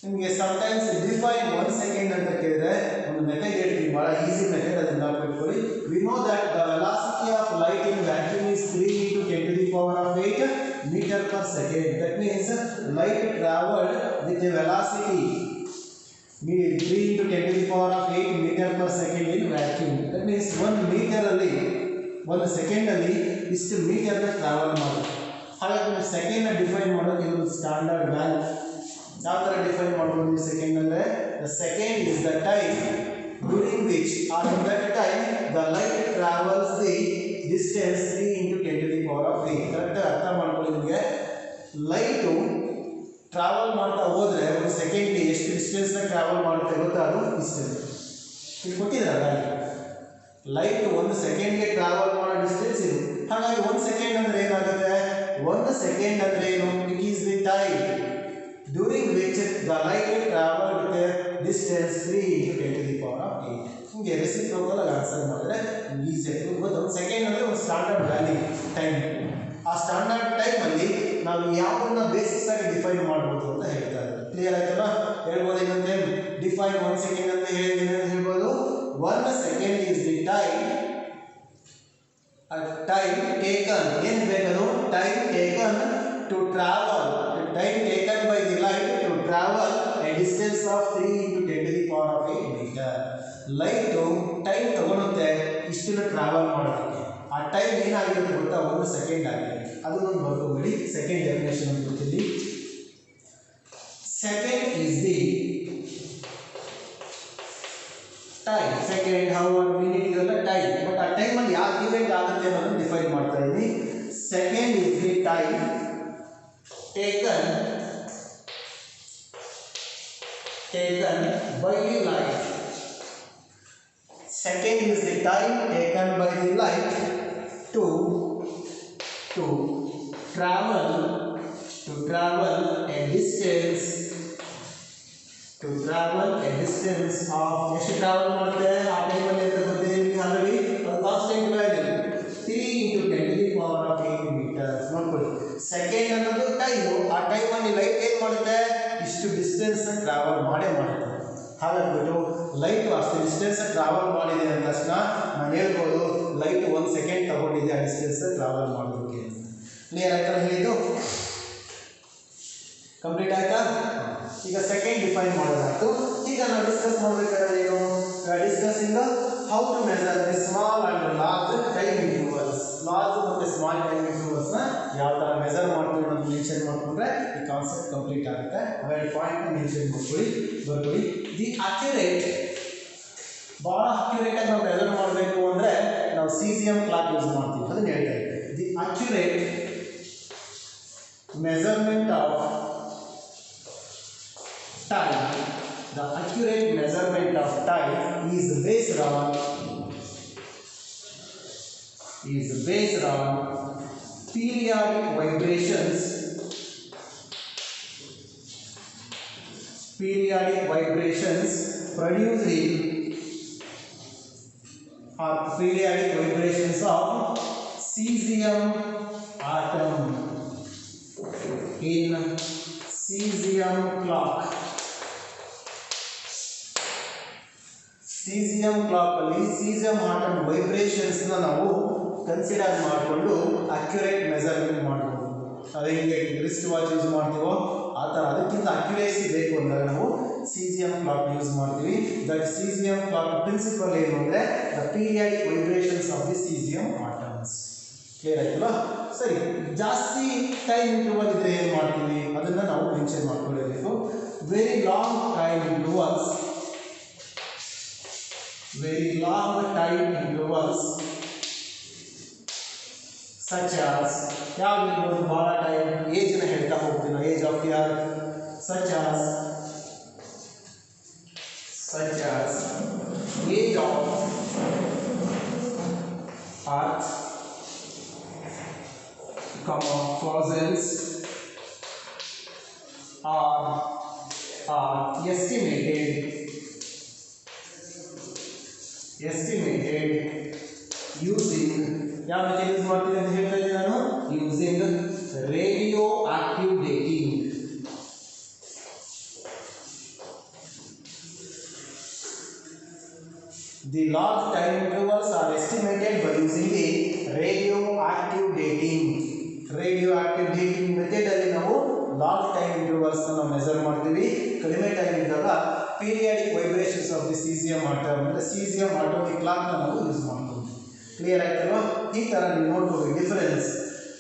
ನಿಮಗೆ sometimes define 1 second ಅಂತ ಕೇಳಿದ್ರೆ ಒಂದು method ಹೇಳ್ತೀನಿ, ಬಹಳ ಈಸಿ ಮೆಥಡ್, ಅದನ್ನ ನೆನಪಿಟ್ಕೊಳ್ಳಿ. We know that the velocity of light in vacuum is 3 into 10 to the power of 8 meter per second. That means light traveled with a velocity 3 into 10 to the power of 8 meter per second in vacuum. That means 1 meter ಅಲ್ಲಿ 1 second ಅಲ್ಲಿ ಇಷ್ಟು metre travel ಮಾಡುತ್ತೆ. ಹಾಗಾಗಿ second define ಮಾಡೋದು ಇದು standard value. ಯಾವ ಥರ define ಮಾಡ್ಬೋದು ಸೆಕೆಂಡ್ ಅಂದರೆ, the second is the time during which are in that time the light travels the distance 3 into 10 to the power of 8. ಕರೆಕ್ಟಾಗಿ ಅರ್ಥ ಮಾಡ್ಕೊಳ್ಳಿ. ನಿಮಗೆ ಲೈಟು ಟ್ರಾವೆಲ್ ಮಾಡ್ತಾ ಹೋದರೆ ಒಂದು ಸೆಕೆಂಡ್ಗೆ ಎಷ್ಟು ಡಿಸ್ಟೆನ್ಸ್ನ ಟ್ರಾವೆಲ್ ಮಾಡುತ್ತೆ ಗೊತ್ತಾ? ಅದು ಡಿಸ್ಟೆನ್ಸ್ ಇದು ಕೊಟ್ಟಿದ್ದಾರೆ. ಲೈಟ್ 1 ಸೆಕೆಂಡ್ಗೆ ಟ್ರಾವೆಲ್ ಮಾಡೋ ಡಿಸ್ಟೆನ್ಸ್ ಇದು. ಹಾಗಾಗಿ 1 ಸೆಕೆಂಡ್ ಅಂದರೆ ಏನಾಗುತ್ತೆ? 1 ಸೆಕೆಂಡ್ ಅಂದರೆ ಏನು? It is the time during which the light travel with a distance 3 into 10 to the power of 8. ಹಿಂಗೆ ರೆಸಿಪ್ರೋಕಲ್ ಆಗಿ ಆನ್ಸರ್ ಮಾಡಿದ್ರೆ ಈಸಿಯಾಗಿ ಗೊತ್ತು. 1 ಸೆಕೆಂಡ್ ಅಂದರೆ ಒಂದು ಸ್ಟ್ಯಾಂಡರ್ಡ್ ವ್ಯಾಲ್ಯೂ ಟೈಮ್. ಆ ಸ್ಟ್ಯಾಂಡರ್ಡ್ ಟೈಮಲ್ಲಿ ನಾವು ಯಾವುದನ್ನ ಬೇಸಿಸ್ ಆಗಿ ಡಿಫೈನ್ ಮಾಡ್ಬೋದು ಅಂತ ಹೇಳ್ತಾರೆ. ಕ್ಲಿಯರ್ ಆಯ್ತಲ್ಲ? ಹೇಳ್ಬೋದು ಏನಂತೆ, ಡಿಫೈನ್ 1 ಸೆಕೆಂಡ್ ಅಂತ ಹೇಳ್ಬೋದು. 1 second is the time taken, ಏನು ಬೇಕದು? Time taken to travel, time taken by the light to travel a distance of 3 into 10 to the power of 8 meter. Light time ತಗೊಳುತ್ತೆ ಇಷ್ಟನ್ನು ಟ್ರಾವೆಲ್ ಮಾಡೋದಕ್ಕೆ. ಆ ಟೈಮ್ ಏನಾಗಿರುತ್ತೆ ಗೊತ್ತಾ? 1 ಸೆಕೆಂಡ್ ಆಗಿದೆ. ಅದನ್ನೊಂದು ಬರ್ಕೊಬೇಡಿ. ಸೆಕೆಂಡ್ ಡೆಫಿನೇಷನ್ ಅಂತ ಗೊತ್ತಿಲ್ಲಿ. Second is the time. Second hour minute ಇದೆಲ್ಲ ಟೈಮ್. ಬಟ್ ಆ ಟೈಮಲ್ಲಿ ಯಾವ ಇವೆಂಟ್ ಆಗುತ್ತೆ ಅನ್ನೋದನ್ನು ಡಿಫೈನ್ ಮಾಡ್ತಾ ಇದ್ದೀನಿ. Second is the time taken by the light. Second is the time taken by the light to travel a distance of ಎಷ್ಟು travel ಮಾಡುತ್ತೆ ಆ ಟೈಮಲ್ಲಿ ಅಂತ ಗೊತ್ತಿದೆ ನಿಮಗೆ ಆಲ್ರೆಡಿ. ಅದು constant value 3 into 10 to the power of 8 meters. ನೋಡ್ಕೊಳ್ಳಿ, second ಅನ್ನೋದು ಟೈಮು. ಆ ಟೈಮಲ್ಲಿ ಲೈಟ್ ಏನು ಮಾಡುತ್ತೆ? ಇಷ್ಟು ಡಿಸ್ಟೆನ್ಸ್ ಟ್ರಾವೆಲ್ ಮಾಡುತ್ತೆ. ಹಾಗಾಗ್ಬಿಟ್ಟು ಲೈಟು ಅಷ್ಟು ಡಿಸ್ಟೆನ್ಸ್ ಟ್ರಾವೆಲ್ ಮಾಡಿದೆ ಅಂದ ತಕ್ಷಣ ನಾನು ಹೇಳ್ಬೋದು ಲೈಟ್ 1 ಸೆಕೆಂಡ್ ತಗೊಂಡಿದೆ ಆ ಡಿಸ್ಟೆನ್ಸ್ ಟ್ರಾವೆಲ್ ಮಾಡೋದಕ್ಕೆ. ಕ್ಲಿಯರ್ ಆಯ್ತಲ್ಲ ಹೇಳಿದ್ದು? ಕಂಪ್ಲೀಟ್ ಆಯ್ತಾ? ಈಗ ಸೆಕೆಂಡ್ ಡಿಫೈನ್ ಮಾಡೋದಾಯ್ತು. ಈಗ ನಾವು ಡಿಸ್ಕಸ್ ಮಾಡಬೇಕಾದ್ರೆ ಏನು? Discussing how to measure the small and large time intervals. Large ಮತ್ತು ಸ್ಮಾಲ್ ಟೈಮ್ ಇಂಟರ್ವಲ್ಸ್ನ ಯಾವ ಥರ ಮೆಜರ್ ಮಾಡ್ತೀವಿ ಅನ್ನೋದು ಮೆನ್ಷನ್ ಮಾಡಿಕೊಂಡ್ರೆ ಈ ಕಾನ್ಸೆಪ್ಟ್ ಕಂಪ್ಲೀಟ್ ಆಗುತ್ತೆ. ಅವೆರಡು ಪಾಯಿಂಟ್ನ ಮೆನ್ಷನ್ ಬರ್ಕೊಳ್ಳಿ. ದಿ ಅಕ್ಯುರೇಟ್, ಭಾಳ ಅಕ್ಯುರೇಟಾಗಿ ನಾವು ಮೆಜರ್ ಮಾಡಬೇಕು ಅಂದರೆ ನಾವು ಸೀಸಿಯಂ ಕ್ಲಾಕ್ ಯೂಸ್ ಮಾಡ್ತೀವಿ. ಅದನ್ನು ಹೇಳ್ತಾ ಇದ್ದೀವಿ. The accurate measurement of time, the accurate measurement of time is based on periodic vibrations producing or periodic vibrations of cesium atom in cesium clock. cesium clock ಅಲ್ಲಿ cesium atom vibrations ನ ನಾವು consider ಮಾಡಿಕೊಂಡು accurate measurement ಮಾಡ್ಬೋದು. ಅದು ಹಿಂಗೆ wrist watch use ಮಾಡ್ತೀವೋ ಆ ಥರ. ಅದಕ್ಕಿಂತ ಅಕ್ಯುರೇಸಿ ಬೇಕು ಅಂದಾಗ ನಾವು cesium clock ಯೂಸ್ ಮಾಡ್ತೀವಿ. ದಟ್ cesium clock ಪ್ರಿನ್ಸಿಪಲ್ ಏನು ಅಂದರೆ the periodic vibrations of the cesium atoms. Clear ಆಯ್ತಲ್ಲ? ಸರಿ, ಜಾಸ್ತಿ ಟೈಮ್ ಇಂಟರ್ವಲ್ ಇದ್ರೆ ಏನು ಮಾಡ್ತೀವಿ ಅದನ್ನು ನಾವು ಮೆನ್ಷನ್ ಮಾಡ್ಕೊಳ್ಳಬೇಕು. Very long time intervals, very long time intervals such as ಯಾವುದು ಬಹಳ ಟೈಮ್ ಏಜ್ ನ ಹೇಳ್ತಾ ಹೋಗ್ತೀನಿ, age of the earth, such as age of earth, fossils are estimated using ಯಾವ ರೀತಿ ಯೂಸ್ ಮಾಡ್ತೀವಿ ಅಂತ ಹೇಳ್ತಾ ಇದ್ದೀನಿ ನಾನು, using radio active dating. The large time intervals are estimated by using the radioactive dating. Radioactive dating method ಅಲ್ಲಿ ನಾವು large time intervals ನಾವು ಮೆಜರ್ ಮಾಡ್ತೀವಿ. ಕಡಿಮೆ ಟೈಮ್ ಇದ್ದಾಗ periodic vibrations of the caesium atom ಅಂದರೆ ಸೀಸಿಯಂ ಆಟೋಮಿಕ್ ಕ್ಲಾಕ್ ನಾವು use ಮಾಡ್ತೀವಿ. Clear ಆಯ್ತಲ್ವಾ? ಈ ಥರ ನೀವು ನೋಡ್ಬೋದು difference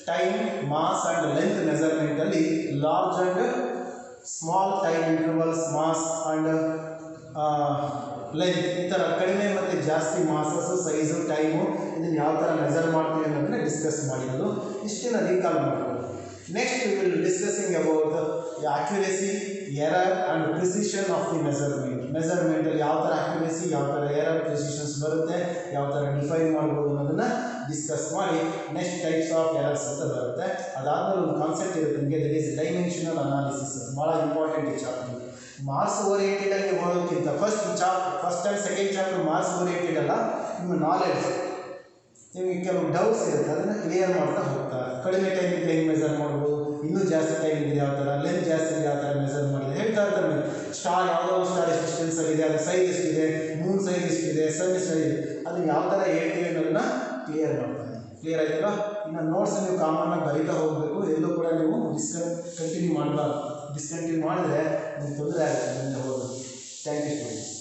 time, mass and length ಮೆಜರ್ಮೆಂಟಲ್ಲಿ large and small time intervals, mass and length, ಈ ಥರ ಕಡಿಮೆ ಮತ್ತು ಜಾಸ್ತಿ ಮಾಸಸ್ಸು, ಸೈಜು, ಟೈಮು ಇದನ್ನು ಯಾವ ಥರ ಮೆಜರ್ ಮಾಡ್ತೀವಿ ಅನ್ನೋದನ್ನ ಡಿಸ್ಕಸ್ ಮಾಡಿರೋದು. ಇಷ್ಟನ್ನು ರೀಕಾಲ್ ಮಾಡ್ಬೋದು. Next we will discussing about the accuracy, error and precision of the measurement. ಮೆಜರ್ಮೆಂಟಲ್ಲಿ ಯಾವ ಥರ ಅಕ್ಯುರೇಸಿ, ಯಾವ ಥರ ಎರರ್, ಪ್ರಿಸಿಷನ್ಸ್ ಬರುತ್ತೆ, ಯಾವ ಥರ ಡಿಫೈನ್ ಮಾಡ್ಬೋದು ಅನ್ನೋದನ್ನು ಡಿಸ್ಕಸ್ ಮಾಡಿ ನೆಕ್ಸ್ಟ್ ಟೈಪ್ಸ್ ಆಫ್ ಎರರ್ಸ್ ಅಂತ ಬರುತ್ತೆ. ಅದಾದಮೇಲೆ ಒಂದು ಕಾನ್ಸೆಪ್ಟ್ ಇರುತ್ತೆ ನಿಮಗೆ, ದಟ್ ಈಸ್ ಡೈಮೆನ್ಷನಲ್ ಅನಾಲಿಸಿಸ್. ಭಾಳ ಇಂಪಾರ್ಟೆಂಟ್ ಈ ಚಾಪ್ಟರ್. ಮಾರ್ಕ್ಸ್ ಓರಿಯೆಂಟೆಡ್ ಆಗಿ ಓದೋಕ್ಕಿಂತ first and second chapter marks oriented ಅಲ್ಲ, ನಿಮ್ಮ ನಾಲೆಡ್ಜ್, ನಿಮಗೆ ಕೆಲವು ಡೌಟ್ಸ್ ಇರುತ್ತೆ ಅದನ್ನು ಕ್ಲಿಯರ್ ಮಾಡ್ತಾ ಹೋಗ್ತಾರೆ. ಕಡಿಮೆ ಟೈಮ್ ಇದ್ದರೆ ಹೆಂಗೆ ಮೆಜರ್ ಮಾಡ್ಬೋದು, ಇನ್ನೂ ಜಾಸ್ತಿ ಟೈಮ್ ಇದ್ದರೆ ಯಾವ ಥರ, ಲೆಂತ್ ಜಾಸ್ತಿ ಇದೆ ಯಾವ ಥರ ಮೆಜರ್ ಮಾಡಿದೆ ಹೇಳ್ತಾ ಇರ್ತಾರೆ. ಸ್ಟಾರ್ ಯಾವುದೋ ಸ್ಟಾರ್ ಎಷ್ಟು ಡಿಸ್ಟೆನ್ಸಲ್ಲಿದೆ, ಅದು ಸೈಜ್ ಎಷ್ಟಿದೆ, ಮೂನ್ ಸೈಜ್ ಎಷ್ಟಿದೆ, ಸನ್ ಸೈಜ್, ಅದನ್ನು ಯಾವ ಥರ ಹೇಳ್ತೀವಿ ಅನ್ನೋದನ್ನು ಕ್ಲಿಯರ್ ಮಾಡ್ತಾರೆ. ಕ್ಲಿಯರ್ ಆಯ್ತಲ್ಲ? ಇನ್ನು ನೋಟ್ಸ್ ನೀವು ಕಾಮನ್ನಾಗಿ ಬರೀತಾ ಹೋಗಬೇಕು. ಎಲ್ಲೂ ಕೂಡ ನೀವು ಕಂಟಿನ್ಯೂ ಮಾಡಬಾರ್ದು. ಡಿಸ್ಕಂಟಿನ್ಯೂ ಮಾಡಿದ್ರೆ ನಿಮ್ಗೆ ತೊಂದರೆ ಆಗುತ್ತೆ ಮುಂದೆ ಹೋಗೋದು. Thank you students.